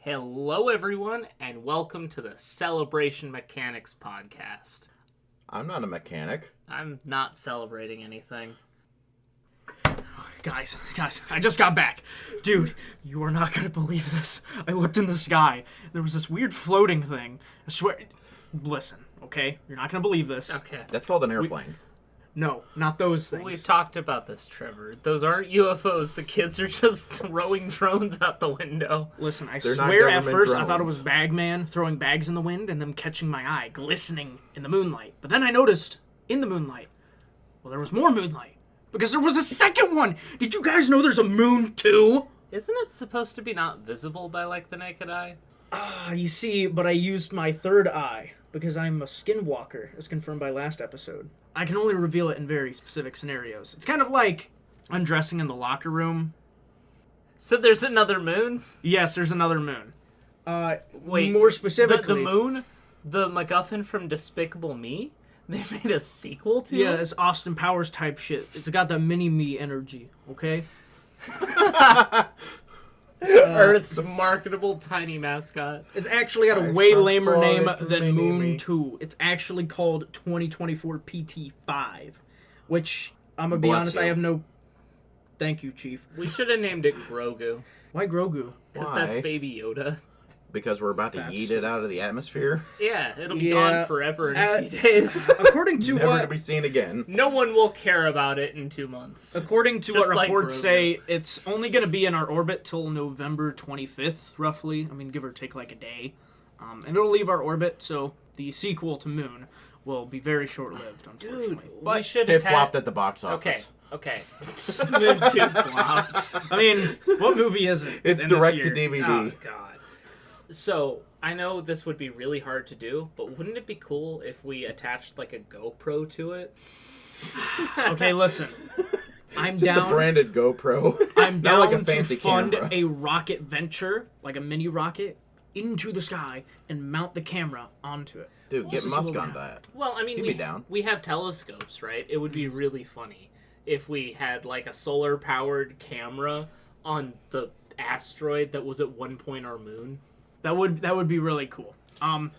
Hello, everyone, and welcome to the Celebration Mechanics podcast. I'm not a mechanic. I'm not celebrating anything. Guys, I just got back. Dude, you are not gonna believe this. I looked in the sky. There was this weird floating thing. I swear. Listen, okay? You're not gonna believe this. Okay. That's called an airplane. No, not those things. We've talked about this, Trevor. Those aren't UFOs. The kids are just throwing drones out the window. Listen, I They're not swear at government first I thought it drones. was Bagman throwing bags in the wind and them catching my eye, glistening in the moonlight. But then I noticed, in the moonlight, well, there was more moonlight. Because there was a second one! Did you guys know there's a moon too? Isn't it supposed to be not visible by, the naked eye? You see, but I used my third eye, because I'm a skinwalker, as confirmed by last episode. I can only reveal it in very specific scenarios. It's kind of like undressing in the locker room. So there's another moon? Yes, there's another moon. Wait, more specifically... The moon? The MacGuffin from Despicable Me? They made a sequel to Yeah, it? it's Austin Powers type shit. It's got that mini-me energy, okay? Earth's marketable tiny mascot. It's actually got a I way shall lamer call name it than Mini-Me. Moon 2. It's actually called 2024 PT5, which, I'm gonna be Bless honest, you. I have no... Thank you, Chief. We should have named it Grogu. Why Grogu? Because Why? that's Baby Yoda. Because we're about to yeet it out of the atmosphere. Yeah, it'll be Yeah. gone forever in a few days. According to Never what... to be seen again. No one will care about it in 2 months. According to Just what like reports Grogu. say, it's only going to be in our orbit till November 25th, roughly. I mean, give or take like a day. And it'll leave our orbit, so the sequel to Moon will be very short-lived, unfortunately. Dude, But, we should It have flopped at the box office. Okay. Moon 2 flopped. I mean, what movie is it? It's in this direct year? to DVD. Oh, God. So, I know this would be really hard to do, but wouldn't it be cool if we attached, a GoPro to it? Okay, listen. I'm Just down. a branded GoPro. I'm Not down like a to fancy fund camera. a rocket venture, like a mini rocket, into the sky and mount the camera onto it. Dude, get This is Musk what on we that. Well, I mean, He'd be down. we have telescopes, right? It would be really funny if we had, a solar-powered camera on the asteroid that was at one point our moon. That would be really cool.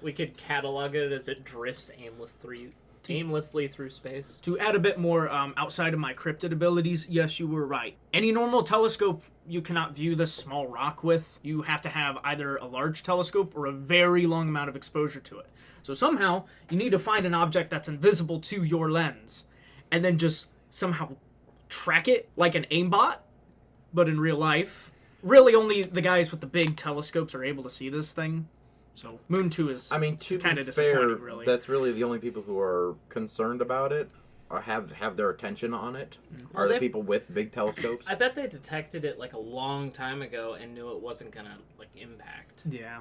We could catalog it as it drifts aimlessly through space. To add a bit more outside of my cryptid abilities, yes, you were right. Any normal telescope you cannot view this small rock with. You have to have either a large telescope or a very long amount of exposure to it. So somehow, you need to find an object that's invisible to your lens, and then just somehow track it like an aimbot, but in real life. Really, only the guys with the big telescopes are able to see this thing. So, Moon 2 is I mean, to kind be of fair, disappointing, really. that's really the only people who are concerned about it or have their attention on it are the they- people with big telescopes. I bet they detected it a long time ago and knew it wasn't gonna impact. Yeah.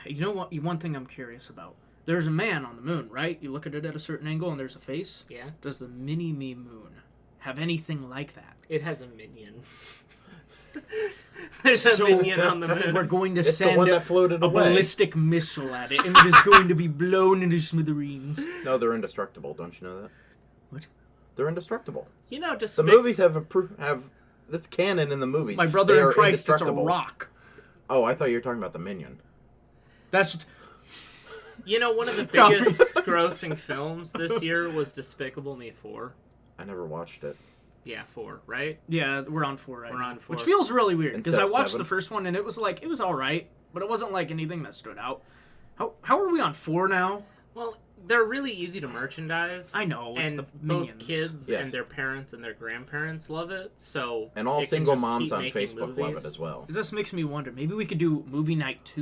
You know what? One thing I'm curious about. There's a man on the moon, right? You look at it at a certain angle and there's a face. Yeah, Does the mini-me moon have anything like that? it has a minion. There's a minion on the moon. We're going to It's the send one that floated a away. ballistic missile at it, and it is going to be blown into smithereens. No, they're indestructible. Don't you know that? What? They're indestructible. You know, just The movies have this canon in the movies. My brother They in are Christ, it's a indestructible. rock. Oh, I thought you were talking about the minion. That's... You know, one of the biggest grossing films this year was Despicable Me 4. I never watched it. Yeah, 4, right? Yeah, we're on 4 right We're now. on 4. Which feels really weird, because I Instead of watched 7. the first one, and it was alright, but it wasn't anything that stood out. How are we on 4 now? Well, they're really easy to merchandise. I know, it's and the both minions. kids Yes. and their parents and their grandparents love it, so... And all it can single just moms keep on making Facebook love movies. it as well. It just makes me wonder, maybe we could do Movie Night 2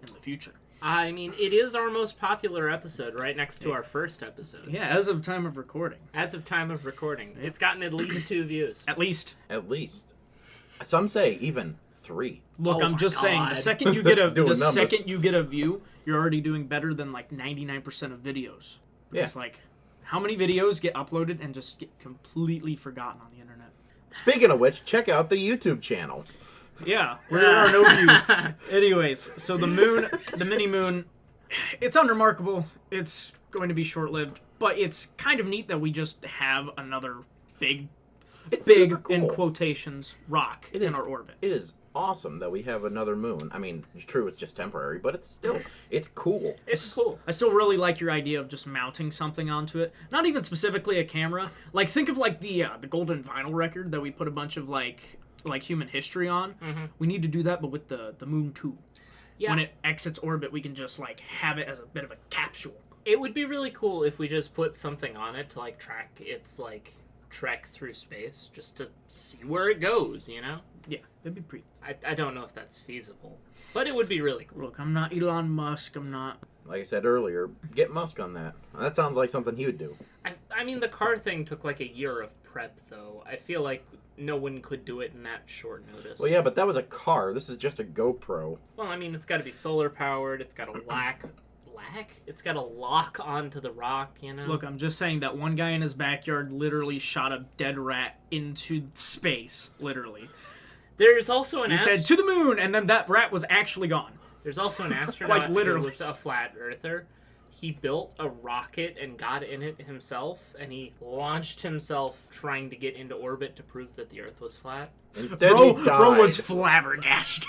in the future. I mean, it is our most popular episode, right next to our first episode. Yeah, as of time of recording. As of time of recording. It's gotten at least 2 views. At least. At least. Some say even 3. Look, Oh I'm my just saying, the God. second you That's get doing numbers. second you get a view, you're already doing better than 99% of videos. Because how many videos get uploaded and just get completely forgotten on the internet? Speaking of which, check out the YouTube channel. Yeah, where there are no views. Anyways, so the moon, the mini moon, it's unremarkable. It's going to be short-lived, but it's kind of neat that we just have another big It's super in cool. quotations rock It in is- our orbit. It is awesome that we have another moon. I mean, it's true, it's just temporary, but it's cool. It's cool. I still really like your idea of just mounting something onto it. Not even specifically a camera. Like, think of like the golden vinyl record that we put a bunch of like human history on. Mm-hmm. We need to do that, but with the moon too. Yeah. When it exits orbit, we can just like have it as a bit of a capsule. It would be really cool if we just put something on it to like track its like trek through space, just to see where it goes, you know? Yeah, that'd be pretty. I don't know if that's feasible, but it would be really cool. Look, I'm not Elon Musk. I'm not. Like I said earlier, get Musk on that. That sounds like something he would do. I mean, the car thing took like a year of prep, though. I feel like no one could do it in that short notice. Well, yeah, but that was a car. This is just a GoPro. Well, I mean, it's got to be solar powered. It's got to It's got to lock onto the rock, you know? Look, I'm just saying that one guy in his backyard literally shot a dead rat into space. Literally. There's also He said, to the moon, and then that rat was actually gone. There's also an astronaut Like, literally. who was a flat earther. He built a rocket and got in it himself, and he launched himself trying to get into orbit to prove that the Earth was flat. Instead, Bro, he died. bro was flabbergasted.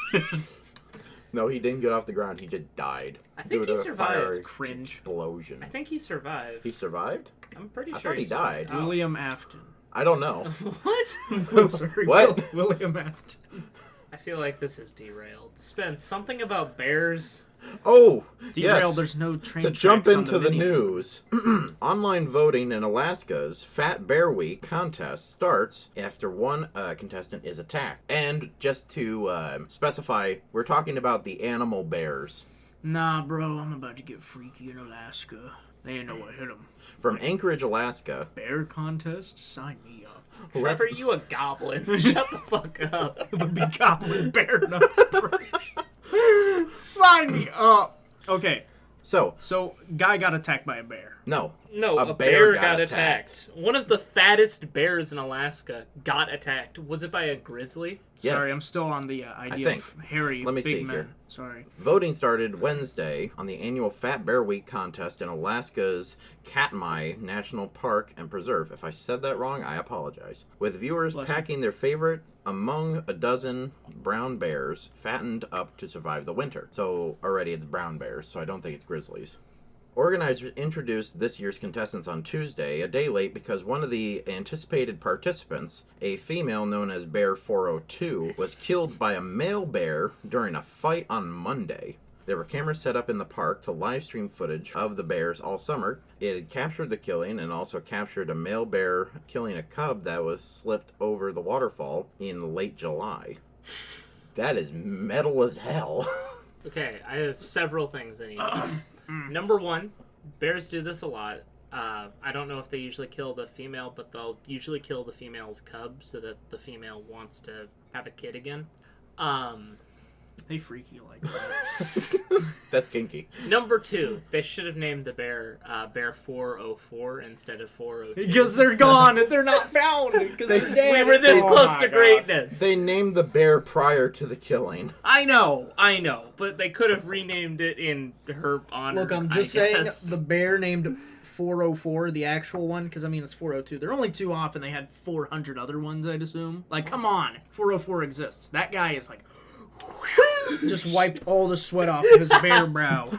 No, he didn't get off the ground. He just died. I think due he to a survived. fire Cringe. explosion. I think he survived. He survived? I'm pretty I sure thought he died. survived. William Afton. I don't know. What? I'm sorry. What? William Afton. I feel like this is derailed. Spence, something about bears. Oh, Derailed, yes. there's no train To jump tracks on into the mini. news, online voting in Alaska's Fat Bear Week contest starts after one contestant is attacked. And just to specify, we're talking about the animal bears. Nah, bro, I'm about to get freaky in Alaska. They ain't know what hit them. From Anchorage, Alaska. Bear contest? Sign me up. Trevor, you a goblin. Shut the fuck up. The big goblin bear nuts, bro. Sign me up. Okay, So, guy got attacked by a bear. no. No, a bear got attacked. One of the fattest bears in Alaska got attacked. Was it by a grizzly? Yes. Sorry, I'm still on the idea think. of hairy Let me big see men. here. Sorry. Voting started Wednesday on the annual Fat Bear Week contest in Alaska's Katmai National Park and Preserve. If I said that wrong, I apologize. With viewers Bless you. packing their favorite among a dozen brown bears fattened up to survive the winter. So already it's brown bears, so I don't think it's grizzlies. Organizers introduced this year's contestants on Tuesday, a day late because one of the anticipated participants, a female known as Bear 402, was killed by a male bear during a fight on Monday. There were cameras set up in the park to live stream footage of the bears all summer. It had captured the killing and also captured a male bear killing a cub that was slipped over the waterfall in late July. That is metal as hell. Okay, I have several things I need to say. Number one, bears do this a lot. I don't know if they usually kill the female, but they'll usually kill the female's cub so that the female wants to have a kid again. They freaky like that. That's kinky. Number two, they should have named the bear Bear 404 instead of 402. Because they're gone and they're not found. Because they're dead. We were this Oh close my to God. greatness. They named the bear prior to the killing. I know, but they could have renamed it in her honor. Look, I'm just saying the bear named 404, the actual one, because I mean it's 402. They're only two off, and they had 400 other ones, I'd assume. Like, come on, 404 exists. That guy is like, just wiped all the sweat off of his bear brow.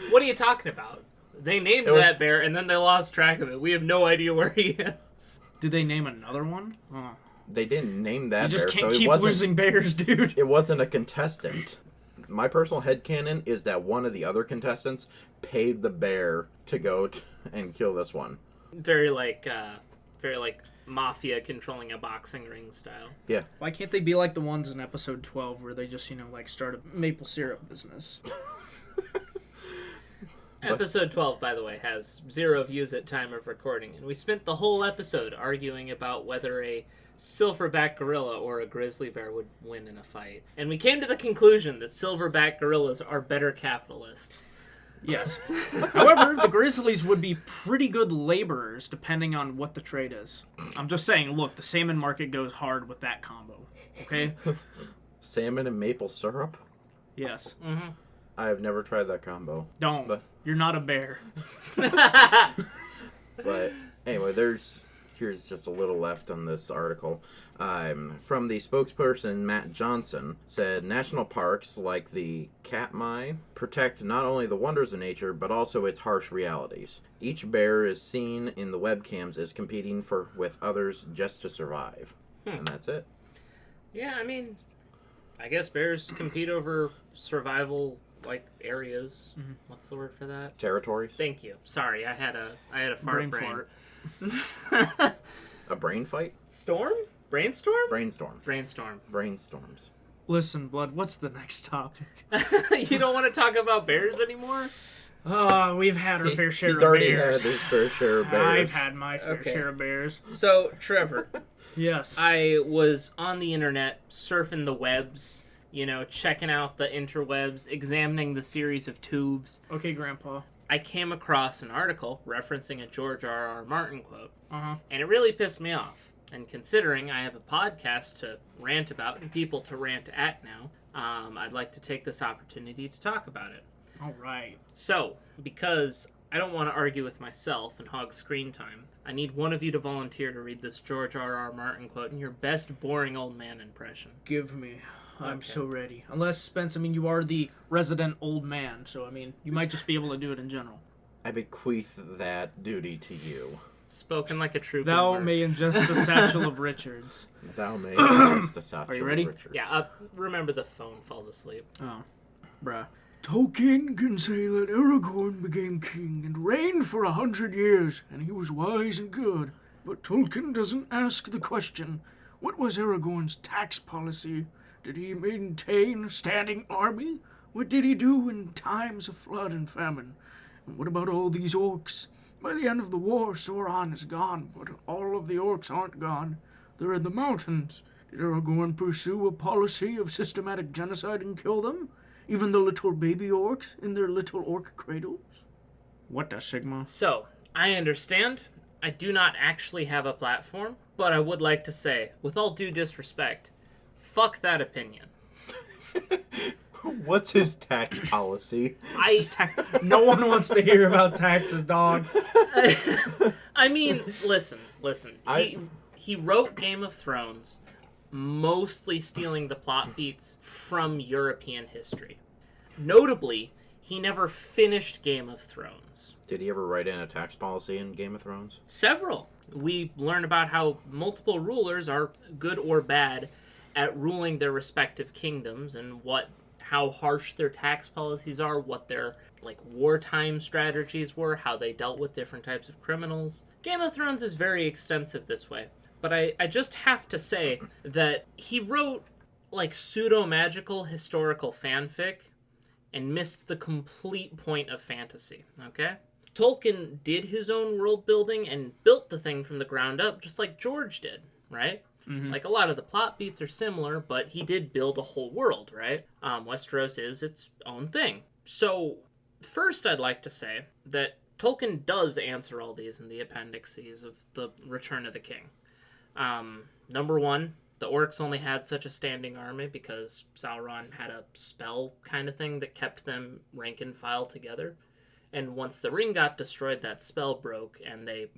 What are you talking about? They named that bear, and then they lost track of it. We have no idea where he is. Did they name another one? Oh. They didn't name that You just bear, can't so keep it wasn't, losing bears, dude. it wasn't a contestant. My personal headcanon is that one of the other contestants paid the bear to go and kill this one. Very like mafia controlling a boxing ring style. Yeah. Why can't they be like the ones in episode 12 where they just, like start a maple syrup business? Episode 12, by the way, has 0 views at time of recording, and we spent the whole episode arguing about whether a silverback gorilla or a grizzly bear would win in a fight. And we came to the conclusion that silverback gorillas are better capitalists. Yes. However, the grizzlies would be pretty good laborers depending on what the trade is. I'm just saying, look, the salmon market goes hard with that combo. Okay? Salmon and maple syrup? Yes. Mm-hmm. I have never tried that combo. Don't. But- You're not a bear. But anyway, there's Here's just a little left on this article. From the spokesperson, Matt Johnson, said national parks like the Katmai protect not only the wonders of nature, but also its harsh realities. Each bear is seen in the webcams as competing with others just to survive. And that's it. Yeah, I mean, I guess bears compete over survival, like, areas. Mm-hmm. What's the word for that? Territories. Thank you. Sorry, I had a fart brain. A brain fight? Storm? Brainstorm? Brainstorm. Brainstorm. Brainstorms. Listen, Blood, what's the next topic? You don't want to talk about bears anymore? Oh, we've had our fair share of bears. He's already had his fair share of bears. I've had my fair share of bears. So, Trevor. Yes. I was on the internet, surfing the webs, checking out the interwebs, examining the series of tubes. Okay, Grandpa. I came across an article referencing a George R.R. Martin quote, and it really pissed me off. And considering I have a podcast to rant about and people to rant at now, I'd like to take this opportunity to talk about it. All right. So, because I don't want to argue with myself and hog screen time, I need one of you to volunteer to read this George R.R. Martin quote in your best boring old man impression. Give me. I'm so ready. Unless, Spence, you are the resident old man, so, you might just be able to do it in general. I bequeath that duty to you. Spoken like a true Thou boomer. may ingest a satchel of Richards. Thou may ingest a satchel Are you ready? of Richards. Yeah, remember the phone falls asleep. Oh, bruh. Tolkien can say that Aragorn became king and reigned for 100 years, and he was wise and good. But Tolkien doesn't ask the question, what was Aragorn's tax policy? Did he maintain a standing army? What did he do in times of flood and famine? And what about all these orcs? By the end of the war, Sauron is gone, but all of the orcs aren't gone. They're in the mountains. Did Aragorn pursue a policy of systematic genocide and kill them? Even the little baby orcs in their little orc cradles? What the Sigma? So, I understand. I do not actually have a platform, but I would like to say, with all due disrespect, fuck that opinion. What's his tax policy? No one wants to hear about taxes, dog. I mean, listen. He wrote Game of Thrones mostly stealing the plot beats from European history. Notably, he never finished Game of Thrones. Did he ever write in a tax policy in Game of Thrones? Several. We learn about how multiple rulers are good or bad at ruling their respective kingdoms and how harsh their tax policies are, what their wartime strategies were, how they dealt with different types of criminals. Game of Thrones is very extensive this way. But I just have to say that he wrote pseudo-magical historical fanfic and missed the complete point of fantasy, okay? Tolkien did his own world building and built the thing from the ground up just like George did, right? Mm-hmm. A lot of the plot beats are similar, but he did build a whole world, right? Westeros is its own thing. So, first I'd like to say that Tolkien does answer all these in the appendices of The Return of the King. Number one, the orcs only had such a standing army because Sauron had a spell kind of thing that kept them rank and file together. And once the ring got destroyed, that spell broke and they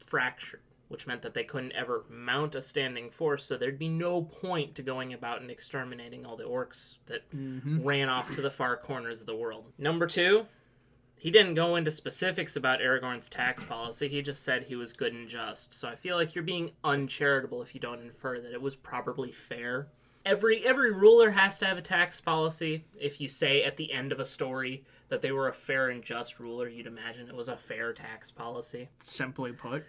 fractured, which meant that they couldn't ever mount a standing force, so there'd be no point to going about and exterminating all the orcs that ran off to the far corners of the world. Number two, he didn't go into specifics about Aragorn's tax policy, he just said he was good and just, so I feel like you're being uncharitable if you don't infer that it was probably fair. Every ruler has to have a tax policy. If you say at the end of a story that they were a fair and just ruler, you'd imagine it was a fair tax policy. Simply put.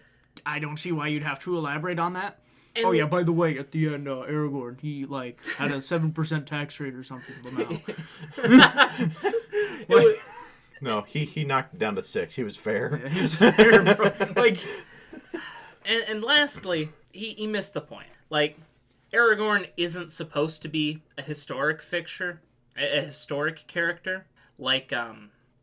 I don't see why you'd have to elaborate on that. And oh yeah, by the way, at the end, Aragorn, he had a 7% tax rate or something. No, he knocked it down to 6. He was fair. Yeah, he was fair, bro. And lastly, he missed the point. Aragorn isn't supposed to be a historic fixture, a historic character,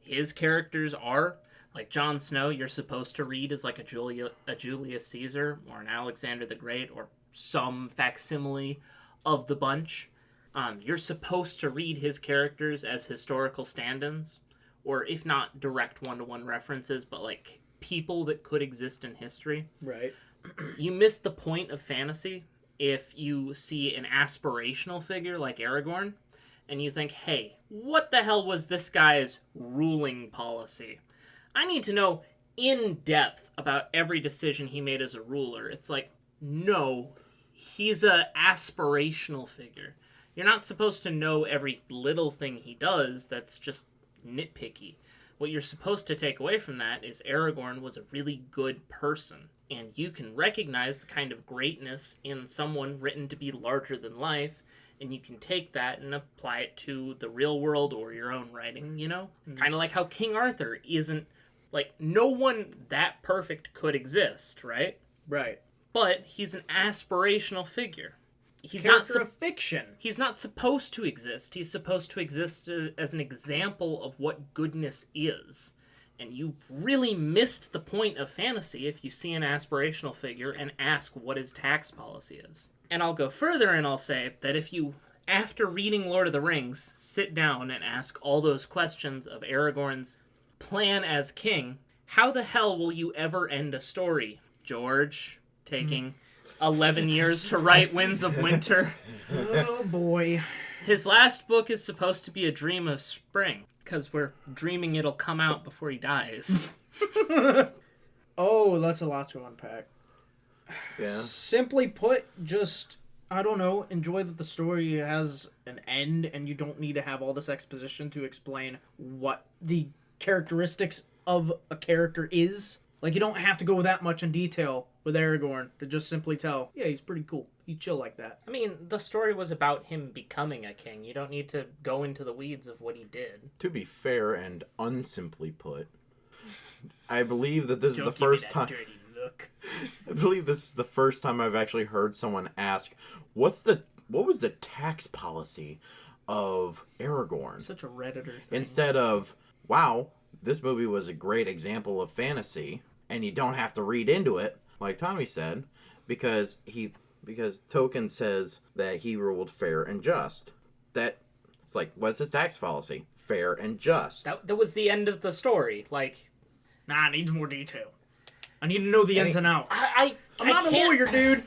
his characters are. Like Jon Snow, you're supposed to read as a Julius Caesar or an Alexander the Great or some facsimile of the bunch. You're supposed to read his characters as historical stand-ins, or if not direct one-to-one references, but people that could exist in history. Right. you miss the point of fantasy if you see an aspirational figure like Aragorn and you think, hey, what the hell was this guy's ruling policy? I need to know in depth about every decision he made as a ruler. It's like, no, he's a aspirational figure. You're not supposed to know every little thing he does that's just nitpicky. What you're supposed to take away from that is Aragorn was a really good person. And you can recognize the kind of greatness in someone written to be larger than life, and you can take that and apply it to the real world or your own writing, you know? Mm-hmm. Kind of like how King Arthur isn't, like, no one that perfect could exist, right? Right. But he's an aspirational figure. He's Character of fiction. He's not supposed to exist. He's supposed to exist as an example of what goodness is. And you really missed the point of fantasy if you see an aspirational figure and ask what his tax policy is. And I'll go further and I'll say that if you, after reading Lord of the Rings, sit down and ask all those questions of Aragorn's plan as king, how the hell will you ever end a story? George, taking 11 years to write Winds of Winter. Oh, boy. His last book is supposed to be a dream of spring, because we're dreaming it'll come out before he dies. Oh, that's a lot to unpack. Yeah. Simply put, just, I don't know, enjoy that the story has an end and you don't need to have all this exposition to explain what the characteristics of a character is. Like, you don't have to go that much in detail with Aragorn to just simply tell, yeah, he's pretty cool. He's chill like that. I mean, the story was about him becoming a king. You don't need to go into the weeds of what he did. To be fair and unsimply put, I believe that this Don't is the give me first that time. dirty look. I believe this is the first time I've actually heard someone ask, what was the tax policy of Aragorn? Such a Redditor thing. Instead of, wow, this movie was a great example of fantasy, and you don't have to read into it, like Tommy said, because Tolkien says that he ruled fair and just. That it's like, what's his tax policy? Fair and just. That was the end of the story. Like, Nah, I need more detail. I need to know the ins and outs. I'm not a can't- lawyer, dude.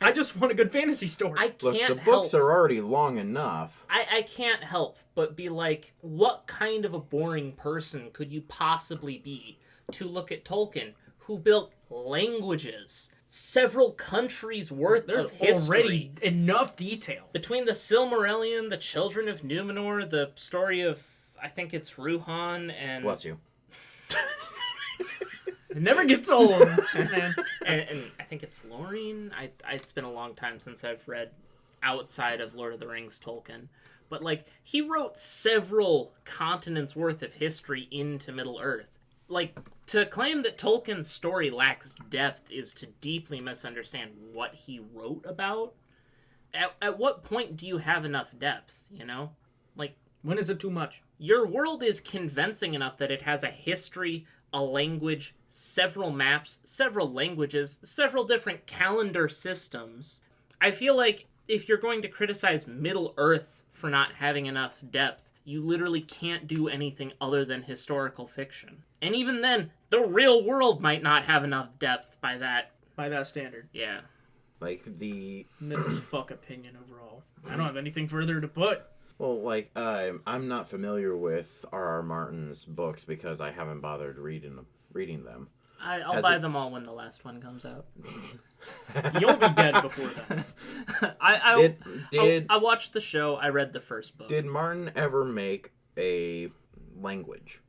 I just want a good fantasy story. I Look, can't the books help. are already long enough. I can't help but be like, what kind of a boring person could you possibly be to look at Tolkien, who built languages, several countries worth There's of history. already enough detail. Between the Silmarillion, the Children of Numenor, the story of, I think it's Ruhan, and... Bless you. It never gets old, man. and I think it's Lorien. It's been a long time since I've read outside of Lord of the Rings Tolkien. But, like, he wrote several continents worth of history into Middle-earth. Like, to claim that Tolkien's story lacks depth is to deeply misunderstand what he wrote about. At what point do you have enough depth, you know? Like, When is it too much? your world is convincing enough that it has a history, a language, several maps, several languages, several different calendar systems. I feel like if you're going to criticize Middle-earth for not having enough depth, you literally can't do anything other than historical fiction. And even then, the real world might not have enough depth by that. By that standard. Yeah. Like, the... Middle as fuck opinion overall. I don't have anything further to put. Well, like, I'm not familiar with R.R. Martin's books because I haven't bothered reading them. I'll Has buy it- them all when the last one comes out. You'll be dead before then. I watched the show. I read the first book. Did Martin ever make a language?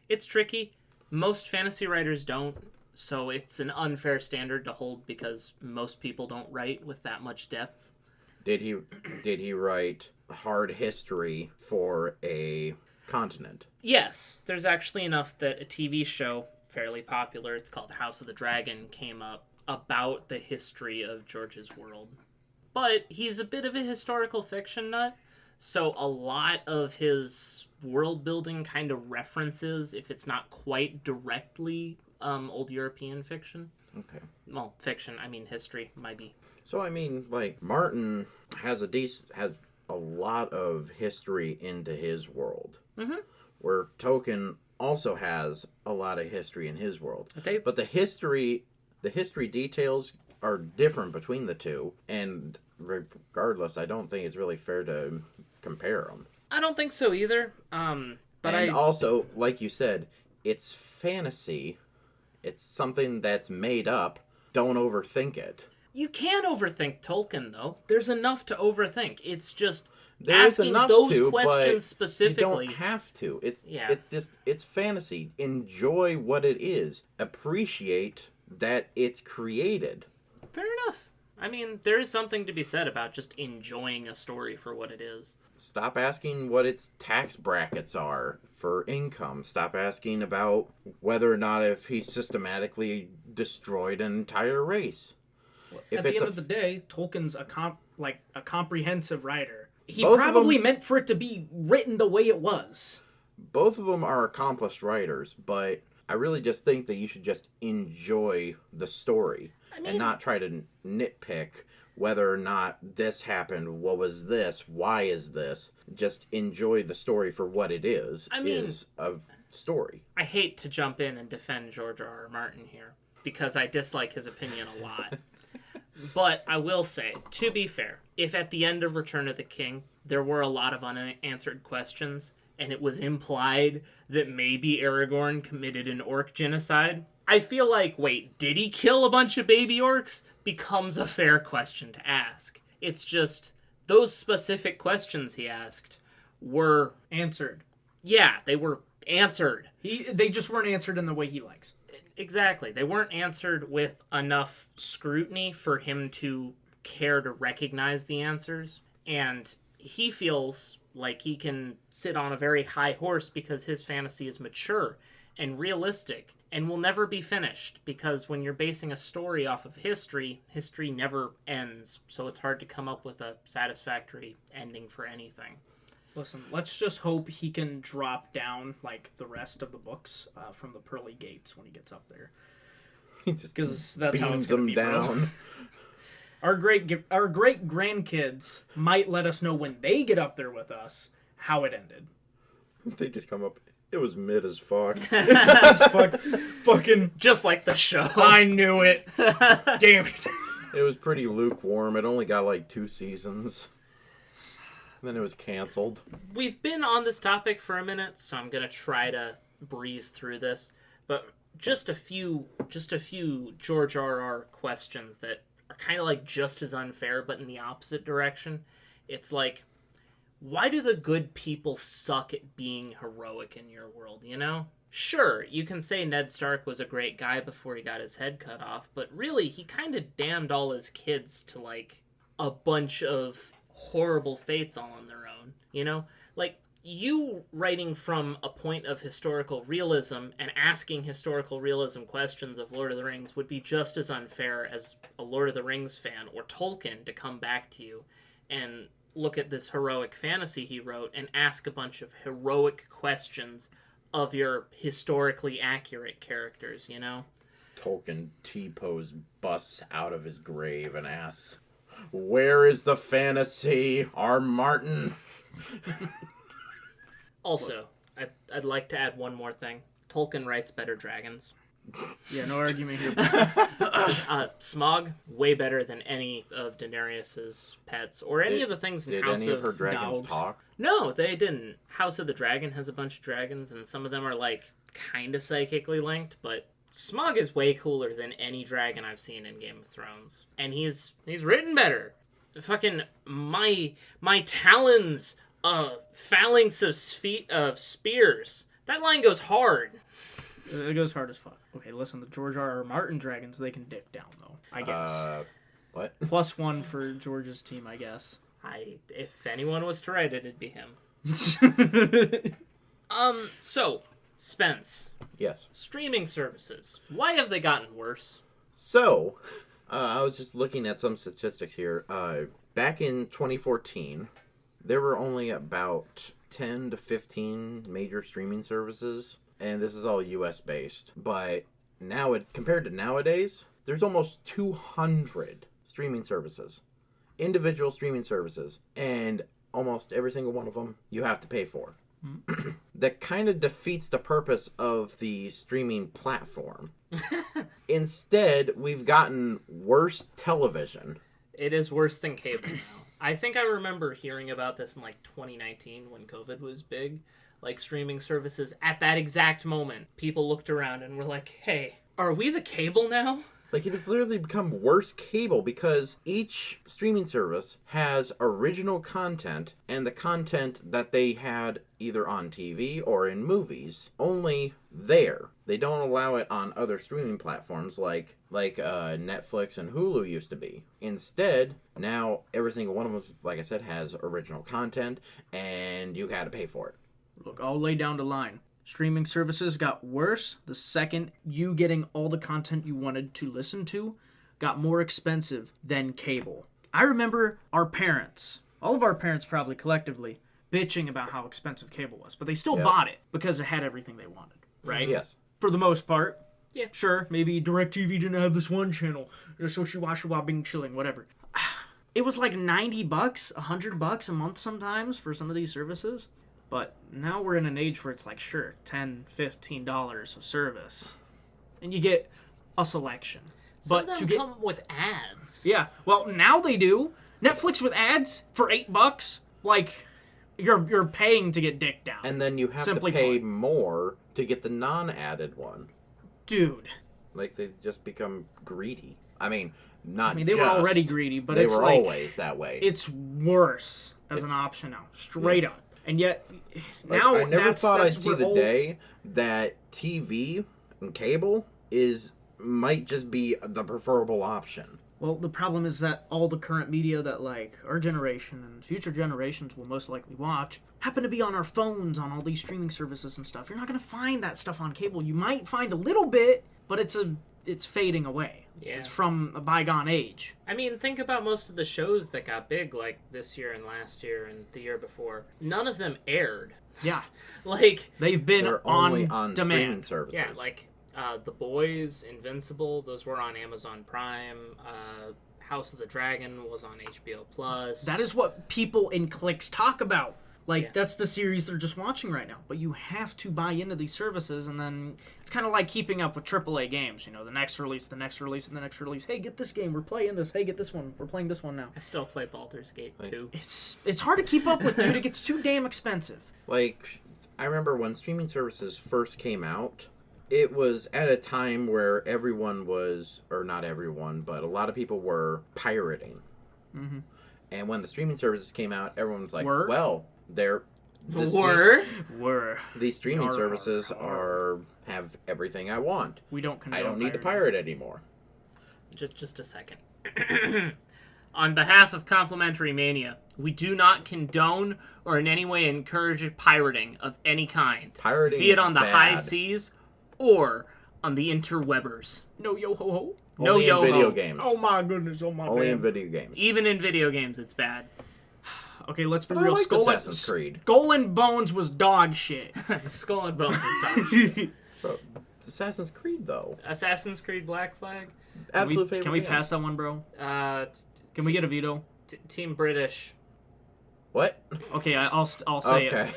It's tricky. Most fantasy writers don't, so it's an unfair standard to hold because most people don't write with that much depth. Did he write hard history for a continent? Yes, there's actually enough that a TV show, fairly popular, it's called House of the Dragon, came up about the history of George's world. But he's a bit of a historical fiction nut, so a lot of his world building kind of references, if it's not quite directly old European fiction. Okay. Well, fiction, I mean history, might be. So I mean, like, Martin has a lot of history into his world, Mm-hmm. where Tolkien also has a lot of history in his world. They- But the history details are different between the two, and regardless, I don't think it's really fair to compare them. I don't think so either. But Also, like you said, it's fantasy. It's something that's made up. Don't overthink it. You can overthink Tolkien, though. There's enough to overthink. It's just There is asking enough those to, questions but specifically. you don't have to. It's Yeah. it's fantasy. Enjoy what it is. Appreciate that it's created. Fair enough. I mean, there is something to be said about just enjoying a story for what it is. Stop asking what its tax brackets are for income. Stop asking about whether or not if he systematically destroyed an entire race. At the end of the day, Tolkien's a comprehensive writer. He Both of probably them- meant for it to be written the way it was. Both of them are accomplished writers, but I really just think that you should just enjoy the story and not try to nitpick whether or not this happened, what was this, why is this. Just enjoy the story for what it is a story. I hate to jump in and defend George R.R. Martin here, because I dislike his opinion a lot. But I will say, to be fair, if at the end of Return of the King, there were a lot of unanswered questions, and it was implied that maybe Aragorn committed an orc genocide, I feel like, wait, did he kill a bunch of baby orcs? Becomes a fair question to ask. It's just, those specific questions he asked were... Answered. Yeah, they were answered. They just weren't answered in the way he likes. Exactly. They weren't answered with enough scrutiny for him to care to recognize the answers. And he feels like he can sit on a very high horse because his fantasy is mature and realistic and will never be finished, because when you're basing a story off of history, history never ends. So it's hard to come up with a satisfactory ending for anything. Listen, let's just hope he can drop down like the rest of the books from the pearly gates when he gets up there. Because that's how it's going to be, down. Our great grandkids might let us know when they get up there with us how it ended. They just come up. It was mid as fuck. Fucking Just like the show. I knew it. Damn it. It was pretty lukewarm. It only got like 2 seasons. Then it was canceled. We've been on this topic for a minute, so I'm gonna try to breeze through this. But just a few George R.R. questions that are kind of like just as unfair, but in the opposite direction. It's like, why do the good people suck at being heroic in your world, you know? Sure, you can say Ned Stark was a great guy before he got his head cut off, but really, he kind of damned all his kids to, like, a bunch of horrible fates all on their own, you know? Like, you writing from a point of historical realism and asking historical realism questions of Lord of the Rings would be just as unfair as a Lord of the Rings fan or Tolkien to come back to you and look at this heroic fantasy he wrote and ask a bunch of heroic questions of your historically accurate characters, you know? Tolkien T-pose busts out of his grave and asks, "Where is the fantasy, R. Martin?" Also, I'd like to add one more thing. Tolkien writes better dragons. Yeah, no argument here. Smaug, way better than any of Daenerys's pets, or any of the things in Did House any of her of... dragons dogs. talk? No, they didn't. House of the Dragon has a bunch of dragons, and some of them are, like, kind of psychically linked, but Smaug is way cooler than any dragon I've seen in Game of Thrones. And he's written better. Fucking, my talons, phalanx of spears. That line goes hard. It goes hard as fuck. Okay, listen, the George R.R. Martin dragons, they can dick down, though, I guess. What? +1 for George's team, I guess. If anyone was to write it, it'd be him. So, Spence, Yes. streaming services. Why have they gotten worse? So, I was just looking at some statistics here. Back in 2014, there were only about 10 to 15 major streaming services, and this is all US based. But now, compared to nowadays, there's almost 200 streaming services, individual streaming services, and almost every single one of them you have to pay for. that kind of defeats the purpose of the streaming platform. Instead, we've gotten worse television. It is worse than cable now. I think I remember hearing about this in like 2019 when COVID was big. Like streaming services, at that exact moment, people looked around and were like, hey, are we the cable now? Like, it has literally become worse cable because each streaming service has original content, and the content that they had either on TV or in movies, only there. They don't allow it on other streaming platforms like Netflix and Hulu used to be. Instead, now every single one of them, like I said, has original content, and you got to pay for it. Look, I'll lay down the line. Streaming services got worse the second you getting all the content you wanted to listen to got more expensive than cable. I remember our parents, all of our parents probably collectively, bitching about how expensive cable was, but they still bought it because it had everything they wanted, right? Yes. For the most part. Yeah. Sure, maybe DirecTV didn't have this one channel, so she watched it while being chilling, whatever. It was like $90, $100 a month sometimes for some of these services. But now we're in an age where it's like, sure, $10, $15 of service. And you get a selection. Some of them come with ads. Yeah, well, now they do. Netflix with ads for $8, like, you're paying to get dicked down. And then you have to pay more to get the non-added one. Dude. Like, they just become greedy. I mean, they were already greedy, but it's like... They were always that way. It's worse as an option now. Straight up. And yet, now I never thought I'd see the day that TV and cable might just be the preferable option. Well, the problem is that all the current media that, like, our generation and future generations will most likely watch happen to be on our phones on all these streaming services and stuff. You're not going to find that stuff on cable. You might find a little bit, but it's fading away. Yeah. It's from a bygone age. I mean, think about most of the shows that got big, like this year and last year and the year before. None of them aired. Yeah. Like, they've been they're on only on demand. streaming services. Yeah, like The Boys, Invincible, those were on Amazon Prime. House of the Dragon was on HBO Plus. That is what people in cliques talk about. Like, Yeah. that's the series they're just watching right now. But you have to buy into these services, and then it's kind of like keeping up with AAA games. You know, the next release, and the next release. Hey, get this game. We're playing this. Hey, get this one. We're playing this one now. I still play Baldur's Gate 2. It's hard to keep up with, dude. It gets too damn expensive. Like, I remember when streaming services first came out, it was at a time where everyone was, or not everyone, but a lot of people were pirating. Mm-hmm. And when the streaming services came out, everyone was like, Were? well, these streaming services have everything I want. We don't condone I don't need to pirating. pirate anymore. Just a second. On behalf of Complimentary Mania, we do not condone or in any way encourage pirating of any kind. Pirating be it on the bad. high seas or on the interwebers. No yo-ho-ho. No Only yo-ho. in video games. Oh my goodness, oh my Only in bad. video games. Even in video games, it's bad. Okay, let's be But I real. liked Assassin's Creed. Skull and Bones was dog shit. Skull and Bones is dog. Bro, Assassin's Creed, though. Assassin's Creed Black Flag. Absolute favorite Can we game. pass that one, bro? Can we get a veto? Team British. What? Okay, I'll say Okay.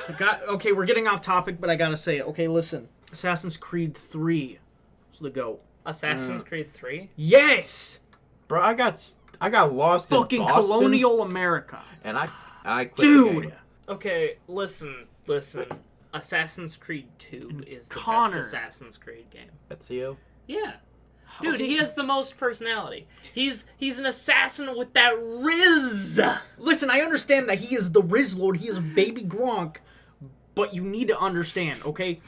it. Okay, we're getting off topic, but I gotta say it. Okay, listen. Assassin's Creed 3 is the GOAT. Assassin's Creed 3? Yes! Bro, I got lost Fucking in Boston, colonial America. and I quit the Dude! game. Okay, listen. Assassin's Creed 2 is the Connor. best Assassin's Creed game. Ezio? Yeah. Dude, Okay. he has the most personality. He's an assassin with that riz. Listen, I understand that he is the Riz Lord, he is Baby Gronk, but you need to understand, okay?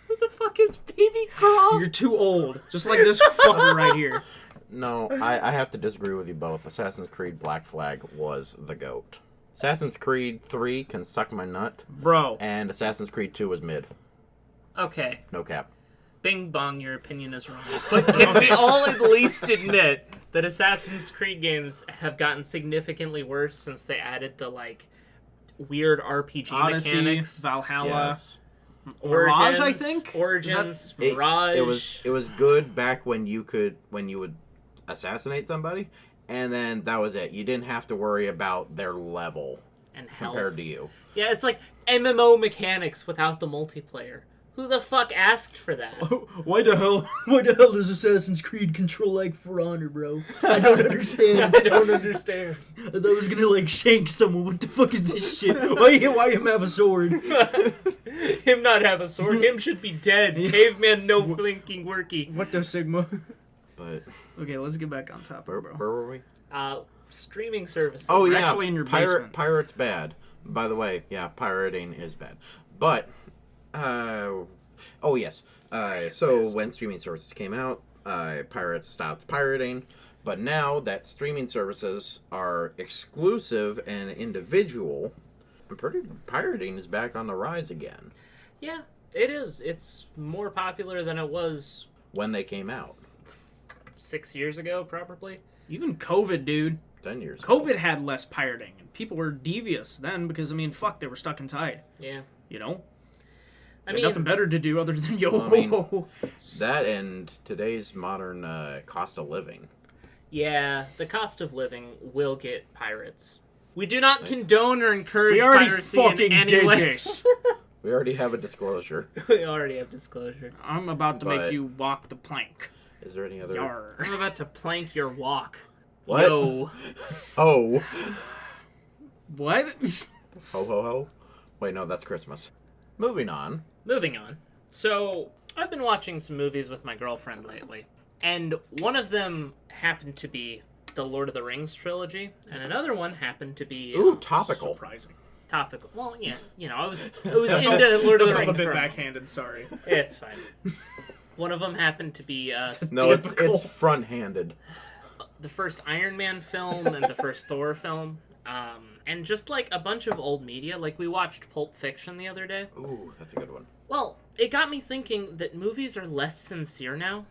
Who the fuck is Baby Gronk? You're too old. Just like this fucker right here. No, I have to disagree with you both. Assassin's Creed Black Flag was the GOAT. Assassin's Creed 3 can suck my nut, Bro. and Assassin's Creed 2 was mid. Okay, No cap. bing bong, your opinion is wrong. But can we all at least admit that Assassin's Creed games have gotten significantly worse since they added the, like, weird RPG Odyssey, mechanics? Valhalla, Yes. Mirage, I think? Origins, It- Mirage. It was good back when you would assassinate somebody, and then that was it. You didn't have to worry about their level and Health. compared to you. Yeah, it's like MMO mechanics without the multiplayer. Who the fuck asked for that? Why the hell does Assassin's Creed control like For Honor, bro? I don't understand. I don't understand. I thought I was gonna like shank someone. What the fuck is this shit? Why him have a sword? Him not have a sword. Him should be dead. Caveman, no thinking worky. What the Sigma? But Okay, let's get back on topic, where bro. were we? Streaming services. Oh yeah, Actually in your basement. Pirate's bad. By the way, yeah, pirating is bad. But, oh yes. So when streaming services came out, pirates stopped pirating. But now that streaming services are exclusive and individual, pirating is back on the rise again. Yeah, it is. It's more popular than it was When they came out, 6 years ago, probably. Even COVID, dude. 10 years. COVID had less pirating, and people were devious then because, I mean, fuck, they were stuck inside. Yeah. You know? I They had mean, nothing better to do other than yo. Well, I mean, that and today's modern cost of living. yeah, the cost of living will get pirates. We do not condone or encourage we already piracy fucking in any did way. this. We already have a disclosure. We already have disclosure. I'm about to But- make you walk the plank. Is there any other? Yar. I'm about to plank your walk. What? Yo. Oh. What? Ho ho ho. Wait, no, that's Christmas. Moving on. Moving on. So, I've been watching some movies with my girlfriend lately. And one of them happened to be the Lord of the Rings trilogy. And another one happened to be Ooh, topical. Surprising. topical. Well, yeah, you know, I was into Lord of the I felt Rings a bit for a moment. backhanded, sorry. It's fine. One of them happened to be No, it's Typical. front-handed. the first Iron Man film and the first Thor film. And just like a bunch of old media. Like we watched Pulp Fiction the other day. Ooh, that's a good one. Well, it got me thinking that movies are less sincere now.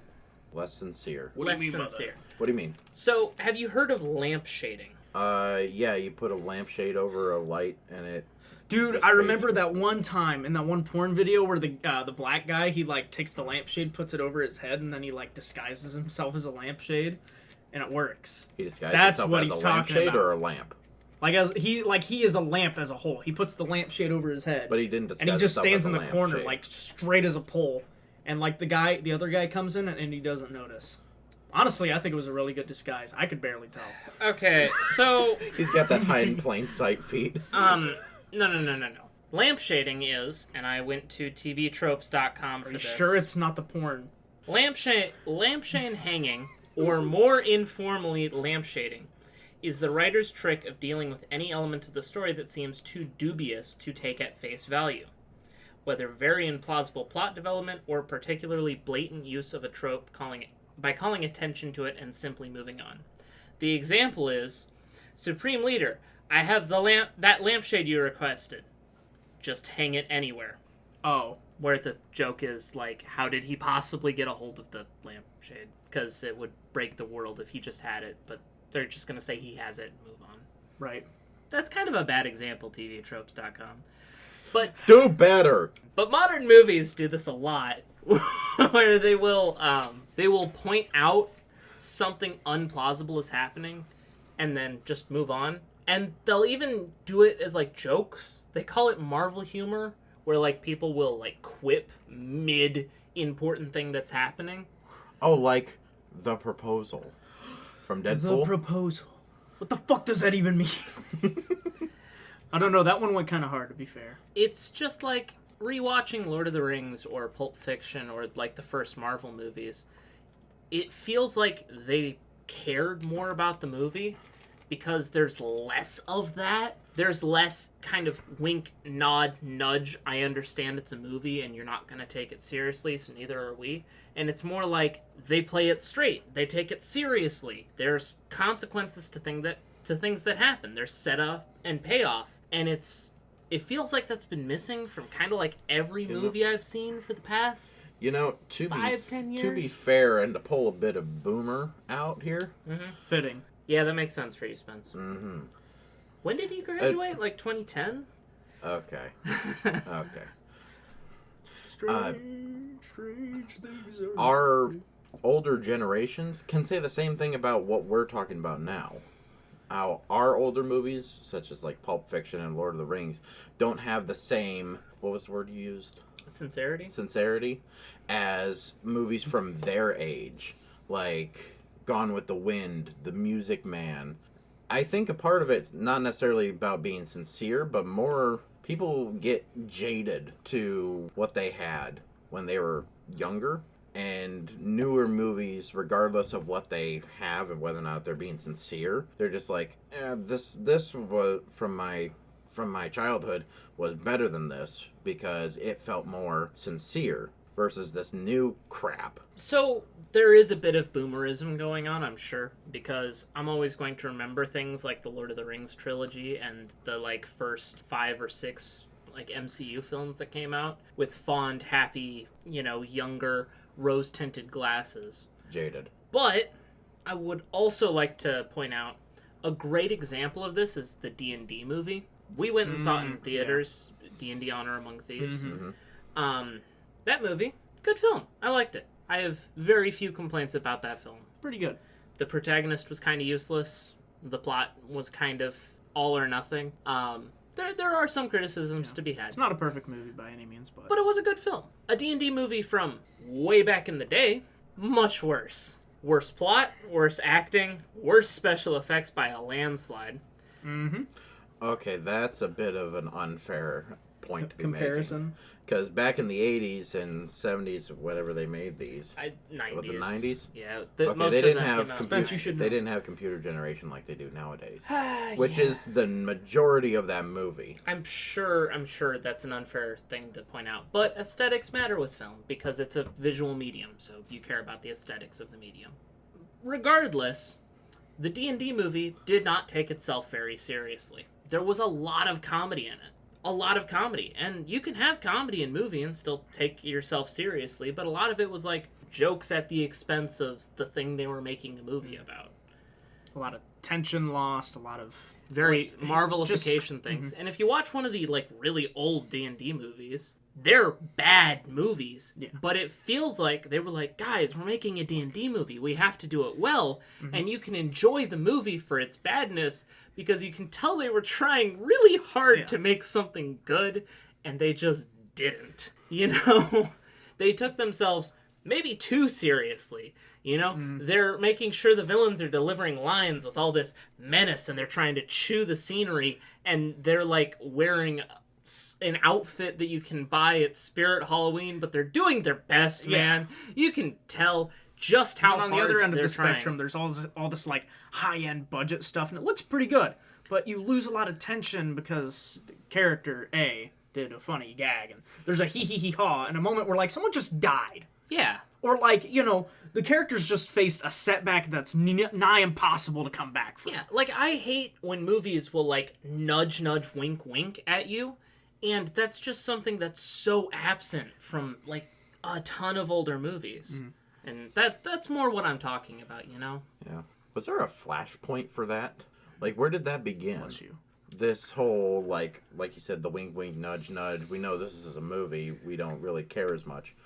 Less sincere. What do you less mean by that? sincere. What do you mean? So, have you heard of lamp shading? Yeah, you put a lampshade over a light and it... Dude, just I fades. remember that one time in that one porn video where the black guy, he like takes the lampshade, puts it over his head, and then he like disguises himself as a lampshade, and it works. He disguised That's himself what as he's a talking lampshade about. or a lamp. Like he is a lamp as a whole. He puts the lampshade over his head, But he didn't disguise and he just himself stands as in a the corner lampshade. like straight as a pole, and like the other guy comes in and he doesn't notice. Honestly, I think it was a really good disguise. I could barely tell. Okay, so He's got that hide in plain sight feat. no. Lamp shading is, and I went to tvtropes.com for Are you this. sure it's not the porn? Lampshade hanging, or more informally lampshading, is the writer's trick of dealing with any element of the story that seems too dubious to take at face value, whether very implausible plot development or particularly blatant use of a trope by calling attention to it and simply moving on. The example is, Supreme Leader, I have that lampshade you requested. Just hang it anywhere. Oh, Where the joke is, like, how did he possibly get a hold of the lampshade? Because it would break the world if he just had it, but they're just going to say he has it and move on. right. That's kind of a bad example, tvtropes.com. But Do better! modern movies do this a lot, where they will point out something unplausible is happening, and then just move on. And they'll even do it as, like, jokes. They call it Marvel humor, where, like, people will, like, quip mid-important thing that's happening. Oh, like the proposal from The Deadpool? proposal. What the fuck does that even mean? I don't know. That one went kind of hard, to be fair. It's just, like, rewatching Lord of the Rings or Pulp Fiction or, like, the first Marvel movies. It feels like they cared more about the movie because there's less of that. There's less kind of wink, nod, nudge. I understand it's a movie and you're not going to take it seriously, so neither are we. And it's more like they play it straight. They take it seriously. There's consequences to things that happen. There's setup and payoff. And it feels like that's been missing from kind of like every movie I've seen for the past. You know, to 5-10 be years? fair and to pull a bit of Boomer out here, Fitting. Yeah, that makes sense for you, Spence. mm-hmm. When did you graduate? Like 2010? Okay. Strange things are Our older generations can say the same thing about what we're talking about now. how our older movies, such as like Pulp Fiction and Lord of the Rings, don't have the same, what was the word you used? Sincerity as movies from their age, like Gone with the Wind, The Music Man. I think a part of it's not necessarily about being sincere, but more people get jaded to what they had when they were younger. And newer movies, regardless of what they have and whether or not they're being sincere, they're just like, this was from my childhood was better than this because it felt more sincere versus this new crap. So there is a bit of boomerism going on, I'm sure, because I'm always going to remember things like the Lord of the Rings trilogy and the like first 5 or 6 like MCU films that came out with fond, happy, younger, rose-tinted glasses. Jaded. But I would also like to point out a great example of this is the D&D movie. We went and saw it in theaters, D&D Honor Among Thieves. Mm-hmm. That movie, good film. I liked it. I have very few complaints about that film. Pretty good. The protagonist was kind of useless. The plot was kind of all or nothing. There are some criticisms to be had. It's not a perfect movie by any means, but it was a good film. A D&D movie from way back in the day, much worse. Worse plot, worse acting, worse special effects by a landslide. Mm-hmm. Okay, that's a bit of an unfair point to be comparison. making. Because back in the 80s and 70s, whatever they made these, 90s. Was it 90s? Yeah, Okay, they didn't have Spence, you should they know. didn't have computer generation like they do nowadays, which is the majority of that movie. I'm sure that's an unfair thing to point out, but aesthetics matter with film because it's a visual medium, so you care about the aesthetics of the medium. Regardless, the D&D movie did not take itself very seriously. There was a lot of comedy in it. A lot of comedy. And you can have comedy in movie and still take yourself seriously, but a lot of it was like jokes at the expense of the thing they were making a movie about. A lot of tension lost, a lot of very Marvelification things. And if you watch one of the like really old D&D movies, they're bad movies. Yeah. But it feels like they were like, guys, we're making a D&D movie. We have to do it well. And you can enjoy the movie for its badness because you can tell they were trying really hard to make something good, and they just didn't. They took themselves maybe too seriously. They're making sure the villains are delivering lines with all this menace, and they're trying to chew the scenery, and they're like wearing an outfit that you can buy at Spirit Halloween, but they're doing their best, man. You can tell just how on hard the other end of the trying. spectrum, there's all this like high-end budget stuff, and it looks pretty good, but you lose a lot of tension because character A did a funny gag, and there's a hee-hee-hee-haw, and a moment where like someone just died. Yeah. Or like, the characters just faced a setback that's nigh impossible to come back from. Yeah, like I hate when movies will like nudge, wink, wink at you, and that's just something that's so absent from like a ton of older movies. And that's more what I'm talking about, Yeah. Was there a flashpoint for that? Like, where did that begin? Bless you. This whole, like you said, the wink, wink, nudge, nudge. We know this is a movie. We don't really care as much.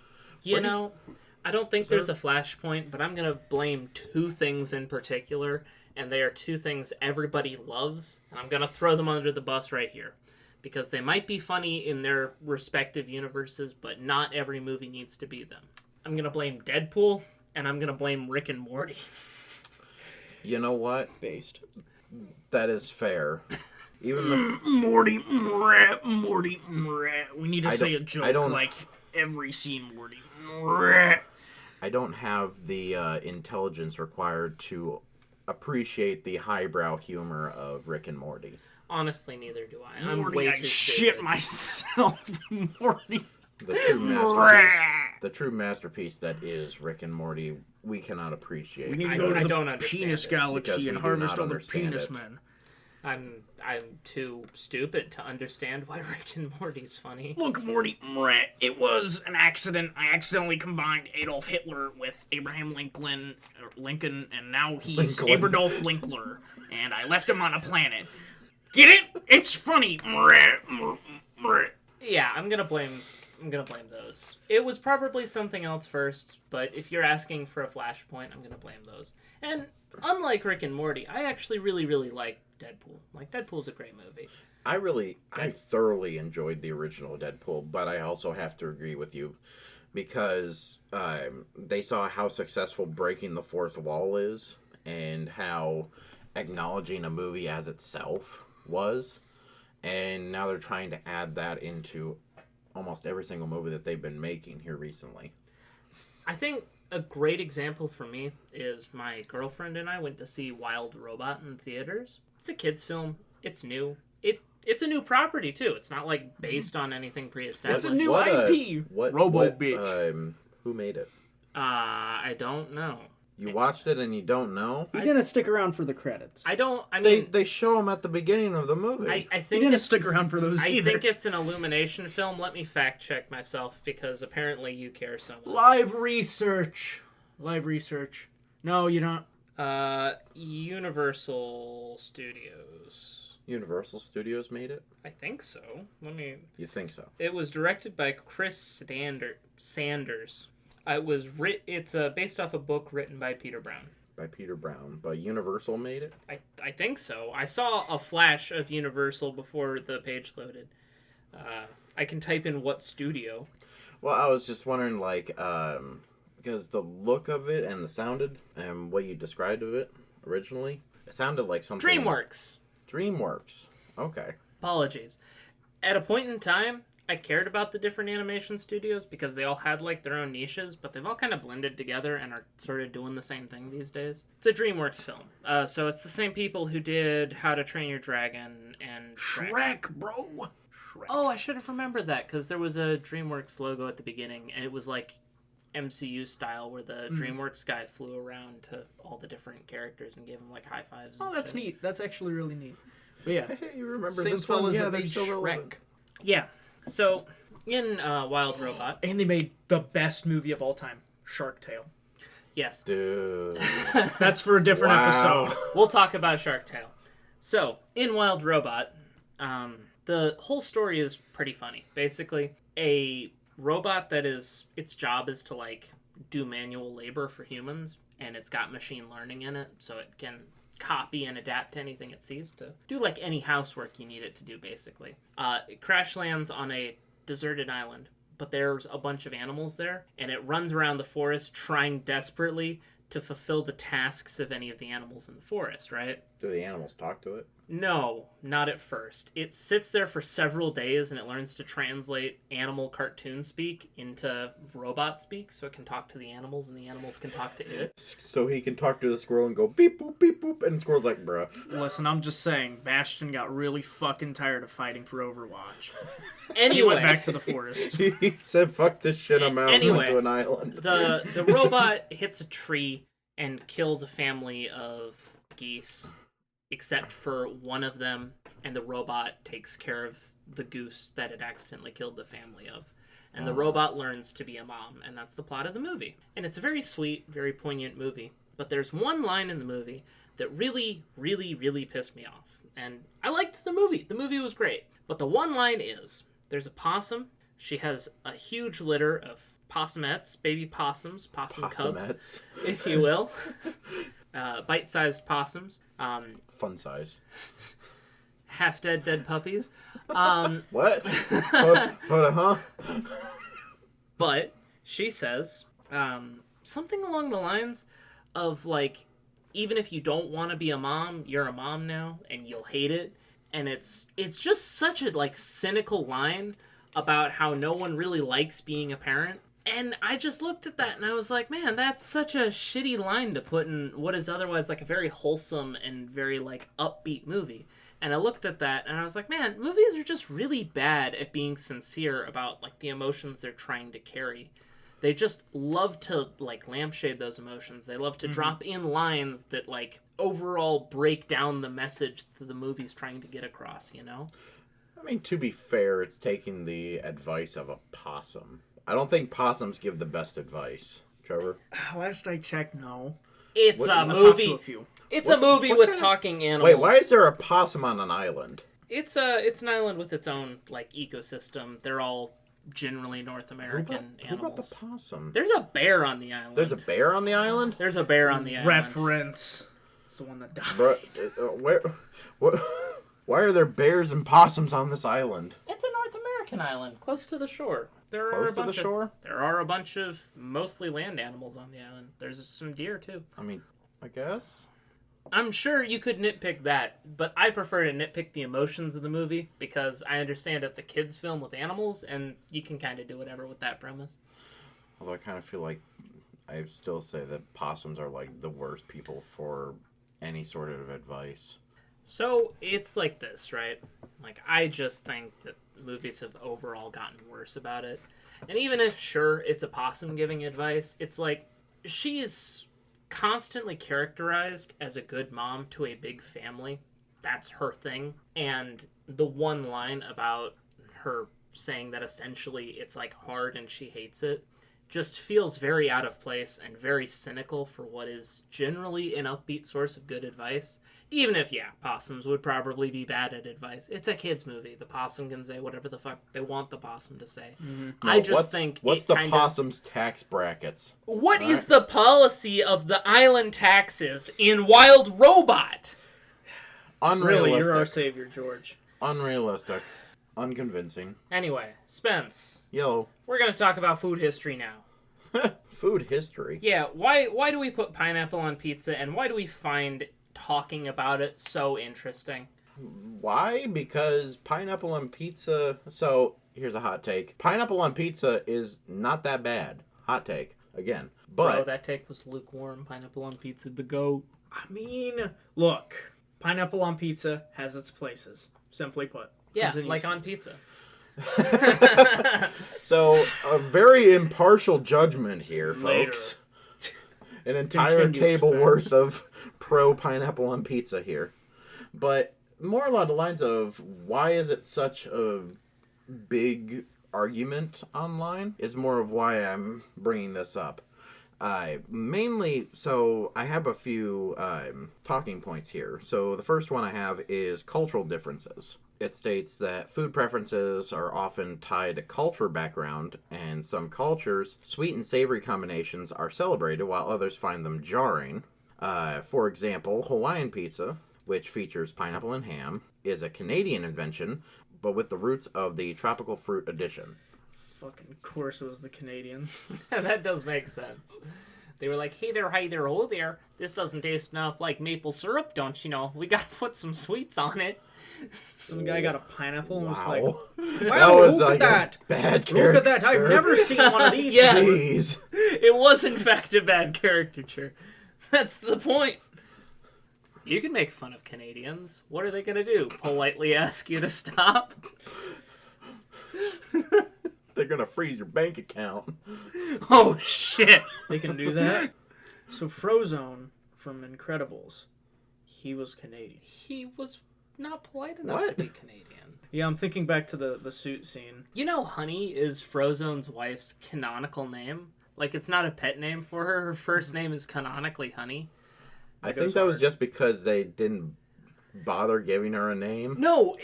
I don't think there's a flashpoint, but I'm going to blame 2 things in particular, and they are 2 things everybody loves, and I'm going to throw them under the bus right here. Because they might be funny in their respective universes, but not every movie needs to be them. I'm going to blame Deadpool, and I'm going to blame Rick and Morty. You know what? Based. That is fair. Even the... Morty. We need to say a joke like every scene, Morty. I don't have the intelligence required to appreciate the highbrow humor of Rick and Morty. Honestly, neither do I. I'm Morty, way too shit myself, Morty. The true masterpiece that is Rick and Morty, we cannot appreciate. We need to go to the penis galaxy and harvest all the penis men. I'm too stupid to understand why Rick and Morty's funny. Look, Morty, it was an accident. I accidentally combined Adolf Hitler with Abraham Lincoln, and now he's Aberdolf Linkler, and I left him on a planet. Get it? It's funny. Yeah, I'm gonna blame those. those. It was probably something else first, but if you're asking for a flashpoint, I'm gonna blame those. And unlike Rick and Morty, I actually really, really like Deadpool. Like, Deadpool's a great movie. I thoroughly enjoyed the original Deadpool, but I also have to agree with you because they saw how successful breaking the fourth wall is and how acknowledging a movie as itself was, and now they're trying to add that into almost every single movie that they've been making here recently. I think a great example for me is my girlfriend and I went to see Wild Robot in theaters. It's a kid's film. It's new. It's a new property, too. It's not, like, based on anything pre-established. It's a new IP. Bitch. Who made it? I don't know. You watched it and you don't know? He didn't stick around for the credits. They show them at the beginning of the movie. I think he didn't stick around for those either. I think it's an Illumination film. Let me fact check myself because apparently you care so much. Live research. No, you don't. Universal Studios. Universal Studios made it? I think so. You think so? It was directed by Chris Sanders. It's based off a book written by Peter Brown. But Universal made it? I think so. I saw a flash of Universal before the page loaded. I can type in what studio. Well, I was just wondering, because the look of it and the sounded and what you described of it originally, it sounded like something... DreamWorks. Okay. Apologies. At a point in time, I cared about the different animation studios because they all had, their own niches, but they've all kind of blended together and are sort of doing the same thing these days. It's a DreamWorks film. So it's the same people who did How to Train Your Dragon and Shrek, bro! Shrek. Oh, I should have remembered that because there was a DreamWorks logo at the beginning, and it was MCU style where the DreamWorks guy flew around to all the different characters and gave them high fives. Oh, that's neat. That's actually really neat. But yeah, hey, you remember same this one? fellas Yeah, that they're made still Shrek. relevant. Yeah. So in Wild Robot, And they made the best movie of all time, Shark Tale. yes, Dude. That's for a different Wow. episode. we'll talk about Shark Tale. So in Wild Robot, the whole story is pretty funny. Basically, a robot that its job is to do manual labor for humans, and it's got machine learning in it, so it can copy and adapt to anything it sees to do any housework you need it to do, basically. It crash lands on a deserted island, but there's a bunch of animals there, and it runs around the forest trying desperately to fulfill the tasks of any of the animals in the forest, right? Do the animals talk to it? No, not at first. It sits there for several days and it learns to translate animal cartoon speak into robot speak so it can talk to the animals and the animals can talk to it. So he can talk to the squirrel and go beep boop beep boop, and the squirrel's like, bruh. Listen, I'm just saying, Bastion got really fucking tired of fighting for Overwatch. Anyway, He went back to the forest. He said, fuck this shit, I'm out Anyway, to an island. the robot hits a tree and kills a family of geese, except for one of them, and the robot takes care of the goose that it accidentally killed the family of. And the robot learns to be a mom, and that's the plot of the movie. And it's a very sweet, very poignant movie. But there's one line in the movie that really, really, really pissed me off. And I liked the movie. The movie was great. But the one line is, there's a possum. She has a huge litter of possumettes, baby possums, possum cubs, if you will. Bite-sized possums. Fun size. Half-dead, dead puppies. What? Huh? But she says something along the lines of, even if you don't want to be a mom, you're a mom now, and you'll hate it. And it's just such a, cynical line about how no one really likes being a parent. And I just looked at that and I was like, man, that's such a shitty line to put in what is otherwise a very wholesome and very upbeat movie. And I looked at that and I was like, man, movies are just really bad at being sincere about the emotions they're trying to carry. They just love to lampshade those emotions. They love to drop in lines that overall break down the message that the movie's trying to get across, you know? I mean, to be fair, it's taking the advice of a possum. I don't think possums give the best advice, Trevor. Last I checked, no. It's a I've talked movie. to a few. It's a movie with talking animals. Wait, why is there a possum on an island? It's an island with its own ecosystem. They're all generally North Who American about animals. the possum? There's a bear on the island. There's a bear on the island? There's a bear on the island. Reference. It's the one that died. Bro, what? Why are there bears and possums on this island? It's a North American island, close to the shore. There Close to the shore? There are a bunch of mostly land animals on the island. There's some deer too. I mean, I guess. I'm sure you could nitpick that, but I prefer to nitpick the emotions of the movie because I understand it's a kids' film with animals, and you can kind of do whatever with that premise. Although I kind of feel like I still say that possums are like the worst people for any sort of advice. So it's like this, right? Like, I just think that movies have overall gotten worse about it. And even if, sure, it's a possum giving advice, it's like, she's constantly characterized as a good mom to a big family. That's her thing. And the one line about her saying that essentially it's like hard and she hates it just feels very out of place and very cynical for what is generally an upbeat source of good advice. Even if, yeah, possums would probably be bad at advice. It's a kid's movie. The possum can say whatever the fuck they want the possum to say. No, I just think what's the possum's tax brackets? What is the policy of the island taxes in Wild Robot? Unrealistic. Really, you're our savior, George. Unrealistic. Unconvincing. Anyway, Spence, Yo. we're going to talk about food history now. Food history? Yeah, why do we put pineapple on pizza, and why do we find talking about it so interesting? Why? Because pineapple on pizza... So, here's a hot take. Pineapple on pizza is not that bad. Hot take. Again. But... Bro, that take was lukewarm. Pineapple on pizza, the goat. I mean, look, pineapple on pizza has its places. Simply put. Yeah, Continue. like on pizza. So, a very impartial judgment here, Later. folks. An entire Continue, table Spence. worth of pro pineapple on pizza here. But more along the lines of why is it such a big argument online is more of why I'm bringing this up. Mainly, so I have a few talking points here. So the first one I have is cultural differences. It states that food preferences are often tied to cultural background, and some cultures, sweet and savory combinations are celebrated while others find them jarring. For example, Hawaiian pizza, which features pineapple and ham, is a Canadian invention, but with the roots of the tropical fruit addition. Fucking course it was the Canadians. That does make sense. They were like, hey there, oh there. This doesn't taste enough like maple syrup, don't you know? We gotta put some sweets on it. Some guy got a pineapple and was Wow. like, That wow, was look like at that. a bad character. Look at that. I've never seen one of these. Yes. Jeez. It was in fact a bad caricature. That's the point. You can make fun of Canadians. What are they gonna do? Politely ask you to stop? They're gonna freeze your bank account. Oh shit. They can do that. So Frozone from Incredibles, he was Canadian. He was not polite enough What? to be Canadian. Yeah, I'm thinking back to the suit scene. You know, Honey is Frozone's wife's canonical name. Like, it's not a pet name for her. Her first name is canonically Honey. I think that was just because they didn't bother giving her a name. No,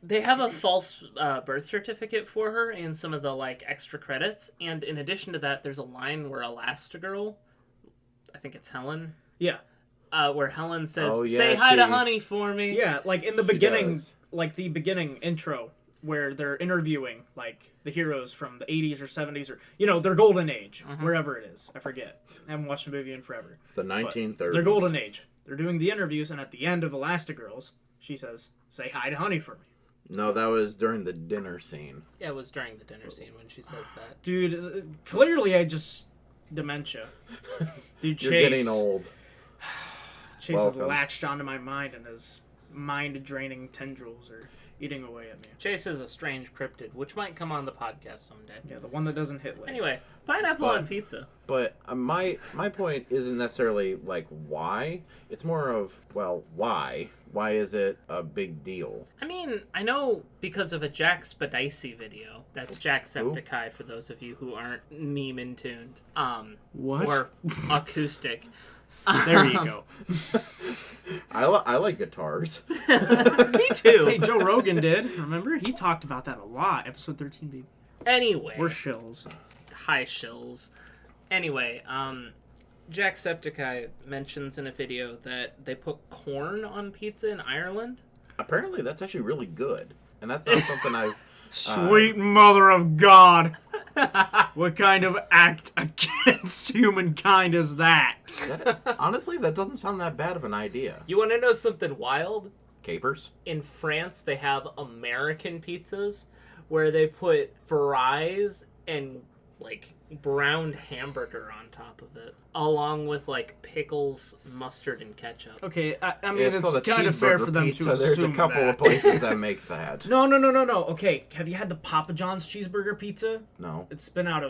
they have a false birth certificate for her in some of the, extra credits. And in addition to that, there's a line where Elastigirl, I think it's Helen, Yeah. where Helen says, Oh, yeah, say hi to she- Honey for me. Yeah, like in the beginning, does. like the beginning intro where they're interviewing the heroes from the 80s or 70s or their golden age, wherever it is. I forget. I haven't watched a movie in forever. The But 1930s. their golden age. They're doing the interviews, and at the end of Elastigirls, she says, "Say hi to Honey for me." No, that was during the dinner scene. Yeah, it was during the dinner scene when she says that. Dude, clearly I just dementia. Dude, Chase. You're getting old. Chase is Welcome. latched onto my mind, and his mind-draining tendrils are eating away at me. Chase is a strange cryptid, which might come on the podcast someday. Yeah, the one that doesn't hit legs. Anyway, pineapple But- on pizza. But my point isn't necessarily why. It's more of why. Why is it a big deal? I mean, I know because of a Jack Spadici video. That's Jacksepticeye for those of you who aren't meme in tuned. What? Or acoustic. There you go. I like guitars. Me too. Hey, Joe Rogan did. Remember? He talked about that a lot. Episode 13, baby. Anyway. We're shills. High shills. Anyway, Jacksepticeye mentions in a video that they put corn on pizza in Ireland. Apparently, that's actually really good. And that's not something I've... Sweet mother of God. What kind of act against humankind is that? Honestly, that doesn't sound that bad of an idea. You want to know something wild? Capers? In France, they have American pizzas where they put fries and, like, browned hamburger on top of it, along with, like, pickles, mustard, and ketchup. Okay, I mean, It's called it's a kind of fair cheeseburger for them pizza. to assume There's a couple that. of places that make that. No. Okay, have you had the Papa John's cheeseburger pizza? No. It's been out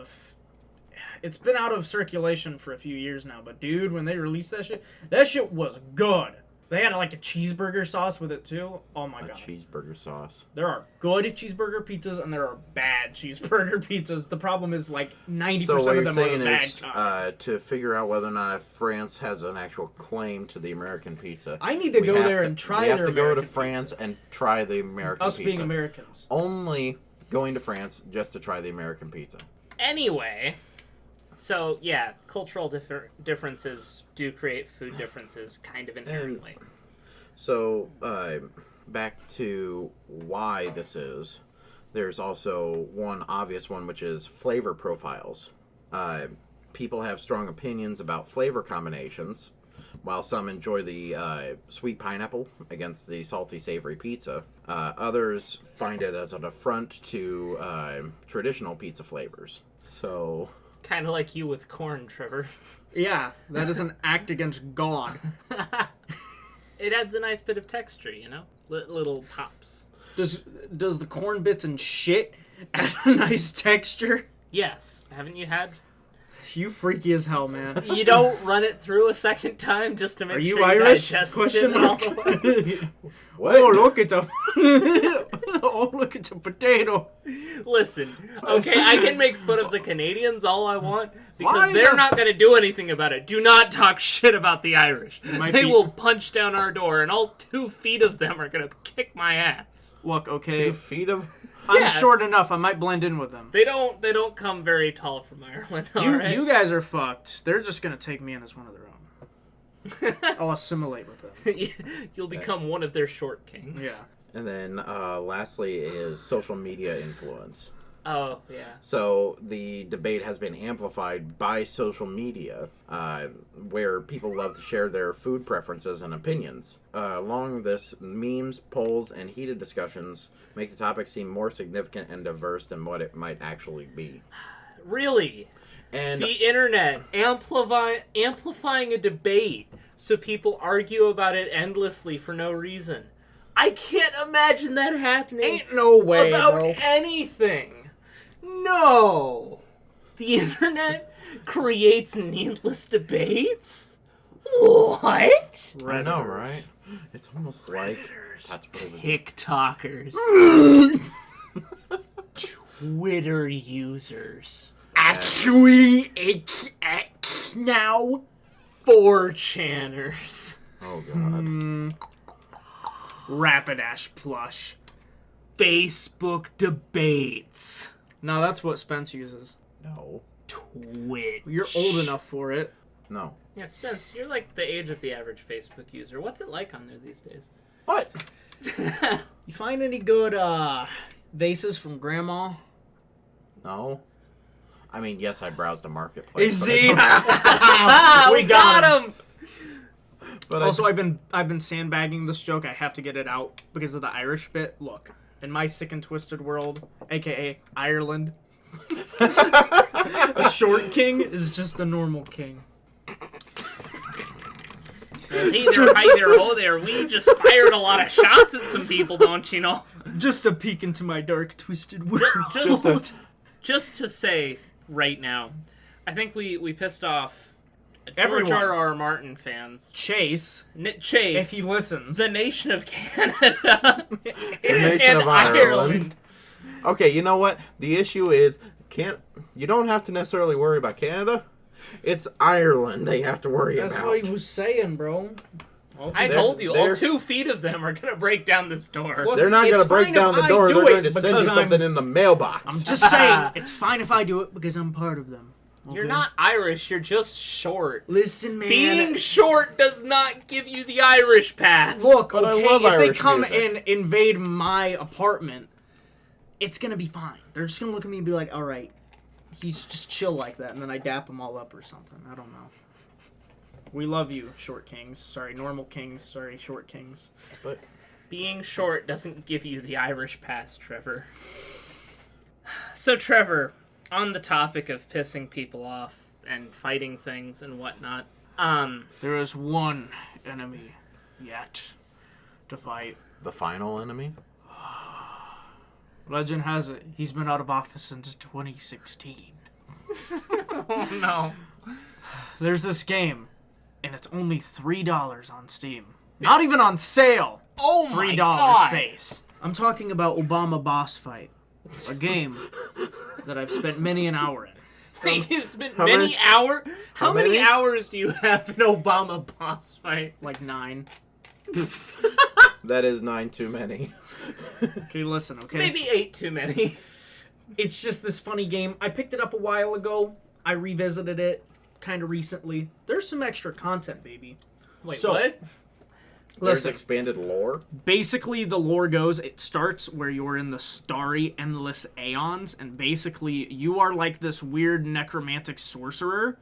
of circulation for a few years now, but dude, when they released that shit was good. They had like a cheeseburger sauce with it too. Oh my god. Cheeseburger sauce. There are good cheeseburger pizzas and there are bad cheeseburger pizzas. The problem is like 90% So what of you're them are saying the bad is kind. to figure out whether or not France has an actual claim to the American pizza. I need to we go have there to- and try We have their to go to American France pizza. and try the American Us pizza. being Americans. Only going to France just to try the American pizza. Anyway, so yeah, cultural differences do create food differences kind of inherently. So, back to why this is, there's also one obvious one, which is flavor profiles. People have strong opinions about flavor combinations, while some enjoy the sweet pineapple against the salty, savory pizza. Others find it as an affront to traditional pizza flavors. So... Kind of like you with corn, Trevor. Yeah, that is an act against God. It adds a nice bit of texture, you know? Little pops. Does the corn bits and shit add a nice texture? Yes. Haven't you had? You freaky as hell, man. You don't run it through a second time just to make Are sure you Irish? digested Question it all mark. the way? What? Oh, look at the oh, look at the potato. Listen, okay, I can make fun of the Canadians all I want because Why they're the- not going to do anything about it. Do not talk shit about the Irish. might They be- will punch down our door, and all 2 feet of them are going to kick my ass. Look, okay, 2 feet of... I'm Yeah. short enough. I might blend in with them. They don't come very tall from Ireland. All right. You guys are fucked. They're just gonna take me in as one of their own. I'll assimilate with them. You'll become one of their short kings. Yeah. And then lastly is social media influence. Oh yeah. So the debate has been amplified by social media, where people love to share their food preferences and opinions. Along this, memes, polls, and heated discussions make the topic seem more significant and diverse than what it might actually be. Really? And The internet amplifying a debate so people argue about it endlessly for no reason. I can't imagine that happening. Ain't no way, about bro. anything. No. The internet creates needless debates? What? I know, right? It's almost like that's what it was. TikTokers. Twitter users. Actually, it's now. 4chaners. Oh god. Rapidash plush. Facebook debates. No, that's what Spence uses. No. Twitch. You're old enough for it. No. Yeah, Spence, you're like the age of the average Facebook user. What's it like on there these days? What? You find any good vases from Grandma? No. I mean, yes, I browsed the marketplace. but I See? don't- Ah, we got him! but I Also, I've been sandbagging this joke. I have to get it out because of the Irish bit. Look, in my sick and twisted world, aka Ireland, a short king is just a normal king. Hey there, hi there, oh there. We just fired a lot of shots at some people, don't you know? Just a peek into my dark, twisted world. Just to say right now, I think we pissed off George Everyone. R.R. Martin fans. Chase, Chase. if he listens. The nation of Canada. the nation and of Ireland. Okay, you know what? The issue is, you don't have to necessarily worry about Canada. It's Ireland they have to worry That's about. what he was saying, bro. I told you, all 2 feet of them are going to break down this door. Look, They're not going to it's break fine down if the I door. do They're it going to send you because something in the mailbox. I'm just saying, it's fine if I do it because I'm part of them. Okay? You're not Irish, you're just short. Listen, man. Being short does not give you the Irish pass. Look, But I okay, love if Irish they come music. and invade my apartment, it's gonna be fine. They're just gonna look at me and be like, all right, he's just chill like that, and then I dap them all up or something. I don't know. We love you, short kings. Sorry, normal kings. Sorry, short kings. But Being short doesn't give you the Irish pass, Trevor. So, Trevor, on the topic of pissing people off and fighting things and whatnot, There is one enemy yet to fight. the final enemy? Legend has it, he's been out of office since 2016. oh no. There's this game, and it's only $3 on Steam. Not even on sale. Oh my $3 god. base. I'm talking about Obama Boss Fight, a game that I've spent many an hour in. Wait, you spent How many many- hours? How many many? hours do you have in Obama boss fight? Like 9. That is 9 too many. Okay, listen, okay? Maybe 8 too many. It's just this funny game. I picked it up a while ago. I revisited it kind of recently. There's some extra content, baby. Wait, So- what? There's Listen, expanded lore. basically the lore goes, it starts where you're in the starry endless aeons, and basically you are like this weird necromantic sorcerer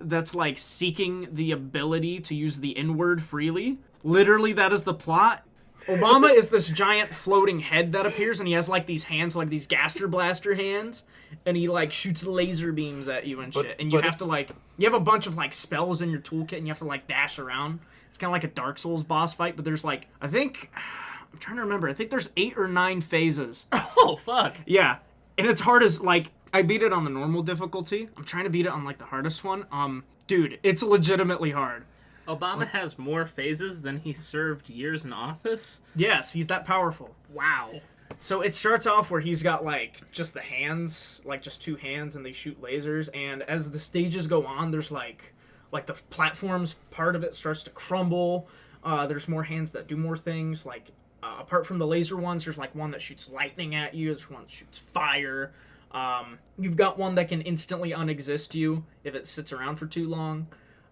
that's like seeking the ability to use the N-word freely. Literally, that is the plot. Obama is this giant floating head that appears, and he has like these hands, like these Gaster Blaster hands, and he like shoots laser beams at you and But- shit. And you but have it's- to like, you have a bunch of like spells in your toolkit, and you have to like dash around. It's kind of like a Dark Souls boss fight, but there's like, I'm trying to remember, I think there's 8 or 9 phases. Oh, fuck. Yeah, and it's hard as like, I beat it on the normal difficulty. I'm trying to beat it on like the hardest one. Dude, it's legitimately hard. Obama has more phases than he served years in office? Yes, he's that powerful. Wow. So it starts off where he's got like just the hands, like just 2 hands, and they shoot lasers. And as the stages go on, there's like the platforms part of it starts to crumble. There's more hands that do more things. Like apart from the laser ones, there's like one that shoots lightning at you. There's one that shoots fire. You've got one that can instantly unexist you if it sits around for too long.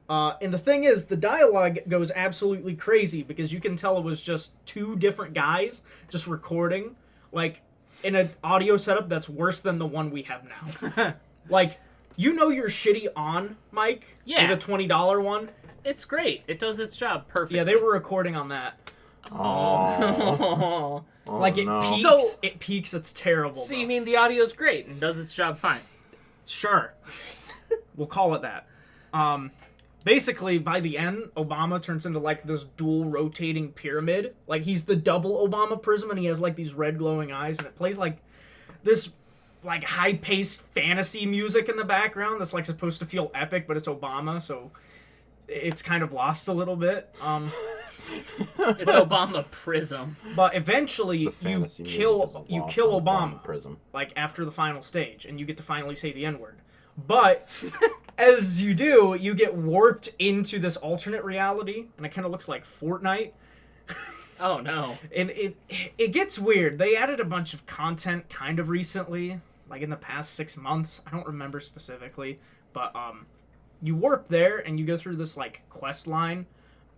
And the thing is, the dialogue goes absolutely crazy because you can tell it was just 2 different guys just recording, like, in an audio setup that's worse than the one we have now. Like, you know you're shitty on mic? Yeah. The $20 one? It's great. It does its job perfectly. Yeah, they were recording on that. Oh, Like, it no. peaks, So- it peaks, it's terrible. So though. you mean the audio's great and does its job fine? Sure. We'll call it that. Basically, by the end, Obama turns into, like, this dual rotating pyramid. Like, he's the double Obama prism, and he has, like, these red glowing eyes, and it plays, like, this, like, high-paced fantasy music in the background that's, like, supposed to feel epic, but it's Obama, so it's kind of lost a little bit. It's Obama Prism. But eventually, The you fantasy music is kill lost Obama. on Prism. Like after the final stage, and you get to finally say the N-word. But as you do, you get warped into this alternate reality, and it kind of looks like Fortnite. Oh no. And it gets weird. They added a bunch of content kind of recently, like in the past 6 months. I don't remember specifically, but you warp there and you go through this like quest line,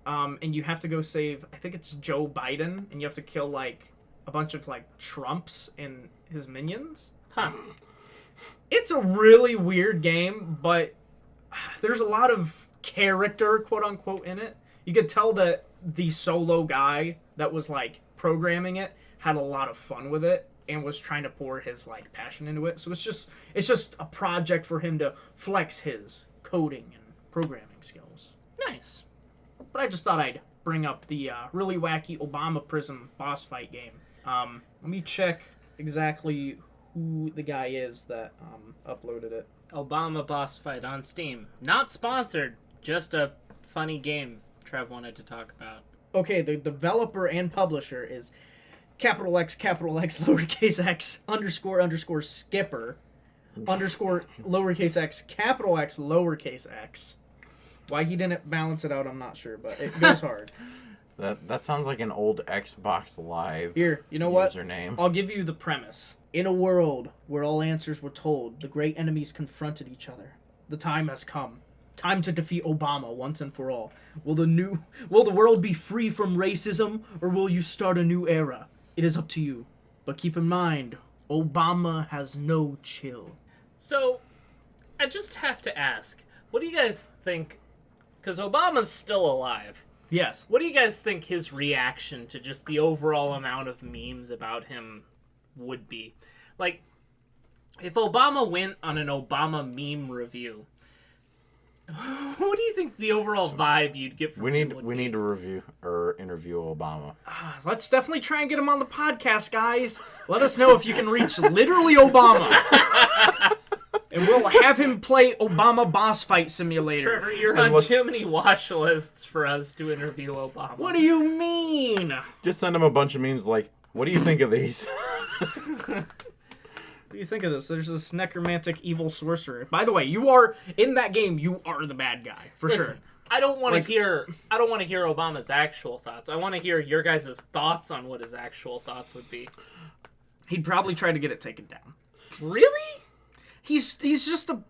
and you have to go save, I think it's Joe Biden, and you have to kill like a bunch of like Trumps and his minions. Huh. It's a really weird game, but there's a lot of character, quote unquote, in it. You could tell that the solo guy that was like programming it had a lot of fun with it and was trying to pour his like passion into it. So it's just a project for him to flex his coding and programming skills. Nice. But I just thought I'd bring up the really wacky Obama Prism boss fight game. Let me check exactly who the guy is that uploaded it. Obama boss fight on Steam. Not sponsored, just a funny game Trev wanted to talk about. Okay, the developer and publisher is capital X, lowercase x, underscore skipper, underscore lowercase x, capital X, lowercase x. Why he didn't balance it out, I'm not sure, but it goes hard. That sounds like an old Xbox Live Here, you know what? username. I'll give you the premise. In a world where all answers were told, the great enemies confronted each other. The time has come. Time to defeat Obama once and for all. Will the world be free from racism, or will you start a new era? It is up to you. But keep in mind, Obama has no chill. So, I just have to ask, what do you guys think? Because Obama's still alive. Yes. What do you guys think his reaction to just the overall amount of memes about him would be? Like, if Obama went on an Obama meme review, what do you think the overall vibe you'd get from him would We be? need to review or interview Obama. Let's definitely try and get him on the podcast, guys. Let us know if you can reach literally Obama. And we'll have him play Obama Boss Fight Simulator. Trevor, you're on too many watch lists for us to interview Obama. What do you mean? Just send him a bunch of memes like, what do you think of these? What do you think of this? There's this necromantic evil sorcerer. By the way, you are in that game. You are the bad guy for sure. I don't want to hear Obama's actual thoughts. I want to hear your guys' thoughts on what his actual thoughts would be. He'd probably try to get it taken down. Really? He's just a.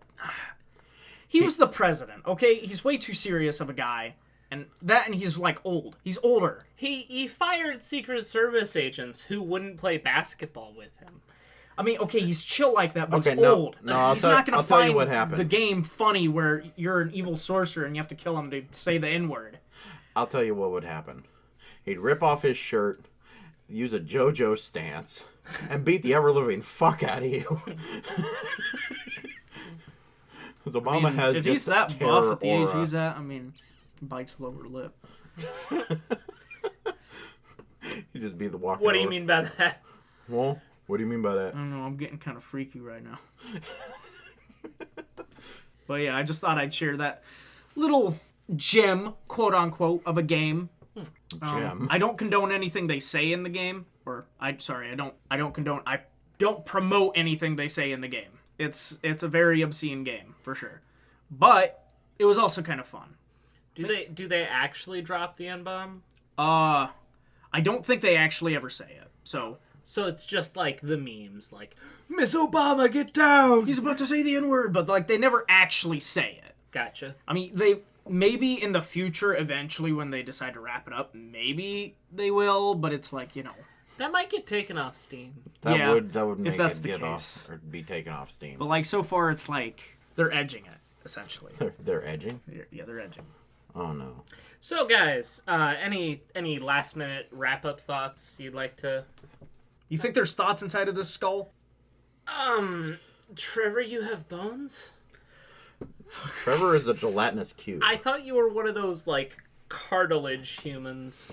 He was the president. Okay, he's way too serious of a guy, and he's like old. He's older. He fired Secret Service agents who wouldn't play basketball with him. I mean, okay, he's chill like that, but Okay, he's no, old. no, He's not going I'll to tell you find what happened. the game funny where you're an evil sorcerer and you have to kill him to say the N-word. I'll tell you what would happen. He'd rip off his shirt, use a JoJo stance, and beat the ever-living fuck out of you. Because Obama has if just he's that terror buff at the age aura. he's at, I mean, bites lower lip. He'd just be the walking What do you over. mean by that? Well, what do you mean by that? I don't know, I'm getting kind of freaky right now. But yeah, I just thought I'd share that little gem, quote unquote, of a game. Gem. I don't condone anything they say in the game, I don't promote anything they say in the game. It's a very obscene game for sure, but it was also kind of fun. Do they actually drop the N-bomb? I don't think they actually ever say it. So it's just like the memes, like Miss Obama, get down. he's about to say the N-word, but like they never actually say it. Gotcha. I mean, they maybe in the future, eventually, when they decide to wrap it up, maybe they will. But it's like, you know, That might get taken off Steam. That yeah, would make if that's it the get case. off or be taken off Steam. But like so far, it's like they're edging it essentially. They're edging. Yeah, they're edging. Oh no. So, guys, any last minute wrap up thoughts you'd like to? You think there's thoughts inside of this skull? Trevor, you have bones? Trevor is a gelatinous cube. I thought you were one of those like cartilage humans.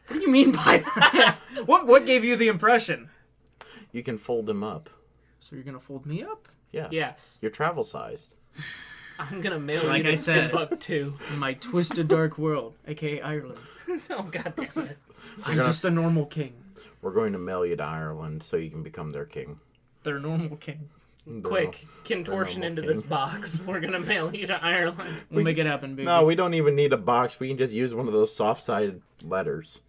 What do you mean by that? What gave you the impression? You can fold him up. So you're gonna fold me up? Yes. Yes. You're travel sized. I'm gonna mail Like you I to said. Timbuktu. In my twisted dark world, aka Ireland, Oh, god damn it. I'm just a normal king. We're going to mail you to Ireland so you can become their king. They're a normal king. Quick, contortion normal into this king. box. We're gonna mail you to Ireland. We'll make it happen, baby. No, we don't even need a box. We can just use one of those soft-sided letters.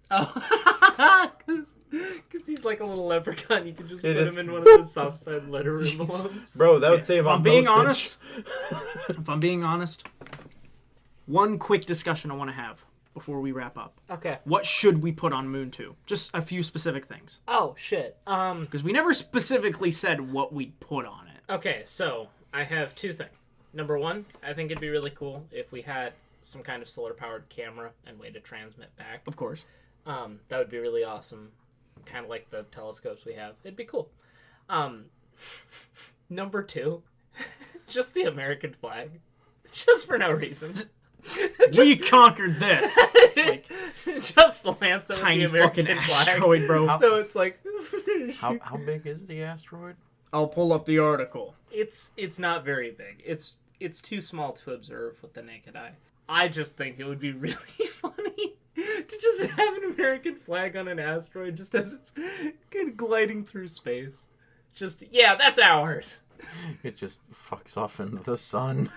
Oh, because he's like a little leprechaun. You can just It put is- him in one of those soft-side letter envelopes. Bro, that would save If on I'm being postage. honest, if I'm being honest, one quick discussion I want to have before we wrap up. Okay. What should we put on Moon 2? Just a few specific things. Oh shit. Because we never specifically said what we'd put on it. Okay, so I have two things. Number one, I think it'd be really cool if we had some kind of solar-powered camera and way to transmit back. Of course. That would be really awesome. Kind of like the telescopes we have. It'd be cool. Number two, just the American flag. Just for no reason. We conquered this. Just lance it Tiny with the American fucking flag. asteroid, bro. So it's like... How big is the asteroid? I'll pull up the article. It's not very big. It's too small to observe with the naked eye. I just think it would be really funny to just have an American flag on an asteroid just as it's kind of gliding through space. Just, yeah, that's ours. It just fucks off into the sun.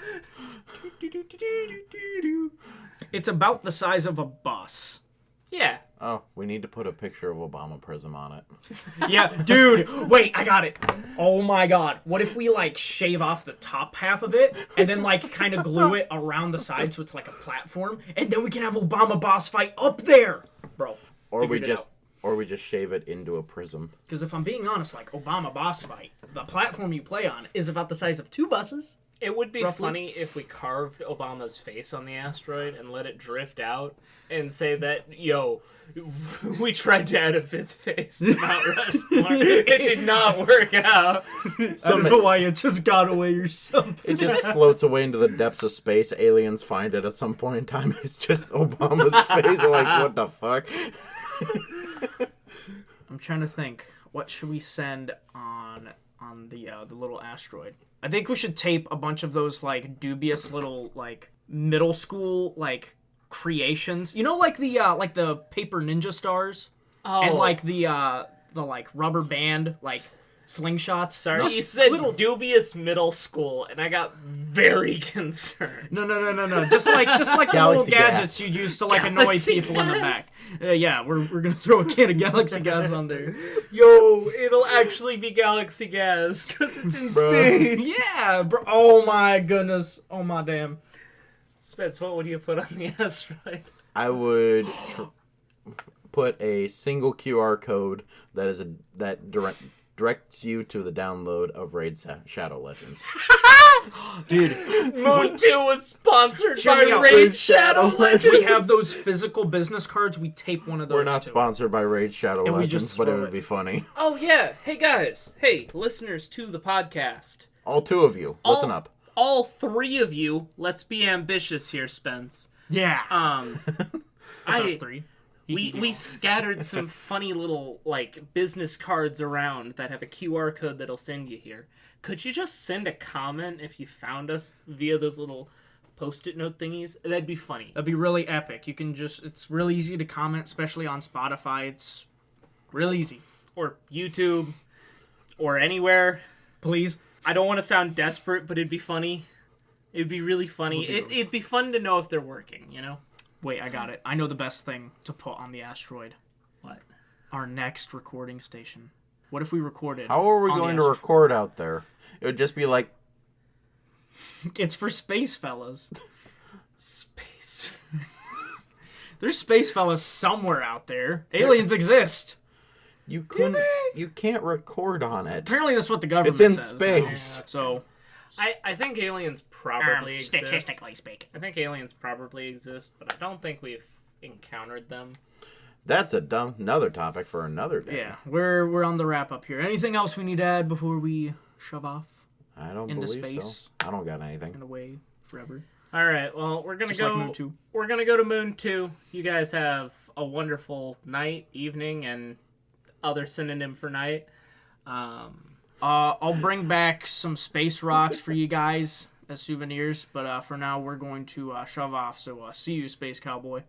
It's about the size of a bus. Yeah. Oh, we need to put a picture of Obama Prism on it. Yeah, dude, wait, I got it. Oh my god. What if we, like, shave off the top half of it and then, like, kind of glue it around the side so it's like a platform, and then we can have Obama boss fight up there? Bro. Or we just shave it into a prism. Because if I'm being honest, like, Obama boss fight, the platform you play on is about the size of 2 buses. It would be Roughly. funny if we carved Obama's face on the asteroid and let it drift out and say that, yo, we tried to add a 5th face to Mount Rushmore. It did not work out. I don't know why it just got away or something. It just floats away into the depths of space. Aliens find it at some point in time. It's just Obama's face. They're like, what the fuck? I'm trying to think. What should we send on the little asteroid? I think we should tape a bunch of those, like, dubious little, like, middle school, like, creations. You know, like the paper ninja stars? Oh. And, like, the like, rubber band, like, slingshots. Sorry, Just you said little... dubious middle school, and I got very concerned. No. Just like the little Galaxy gadgets gas. you'd use to, like, annoy Galaxy people in the back. gas. Yeah, we're gonna throw a can of Galaxy gas on there. Yo, it'll actually be galaxy gas, because it's in space. Yeah, bro. Oh, my goodness. Oh, my damn. Spence, what would you put on the asteroid? I would put a single QR code that directs you to the download of Raid Shadow Legends. Dude, Moon 2 was sponsored Hear by me out. Raid Shadow Legends. we have those physical business cards. We tape one of those. We're not to it. sponsored by Raid Shadow And we Legends, just but it throw would it. be funny. Oh, yeah. Hey, guys. Hey, listeners to the podcast. All 2 of you, listen up. All 3 of you, let's be ambitious here, Spence. Yeah. I, That's us 3. we scattered some funny little, like, business cards around that have a QR code that'll send you here. Could you just send a comment if you found us via those little Post-it note thingies? That'd be funny. That'd be really epic. You can just, it's real easy to comment, especially on Spotify. It's real easy. Or YouTube. Or anywhere. Please. I don't want to sound desperate, but it'd be funny. It'd be really funny. It'd be fun to know if they're working, you know? Wait, I got it. I know the best thing to put on the asteroid. What? Our next recording station. What if we recorded? How are we on the going to asteroid? record out there? It would just be like, It's for space fellas. Space. There's space fellas somewhere out there. Aliens exist. you can't record on it. Apparently that's what the government It's in says. space. So, I think aliens probably exist. statistically speaking. I think aliens probably exist, but I don't think we've encountered them. That's another topic for another day. Yeah, we're on the wrap up here. Anything else we need to add before we shove off I don't into believe space so. I don't got anything. and away forever? All right, well, we're gonna Just go. like Moon 2. We're gonna go to Moon 2. You guys have a wonderful night, evening, and other synonym for night. I'll bring back some space rocks for you guys as souvenirs, but for now we're going to shove off. So see you, Space Cowboy.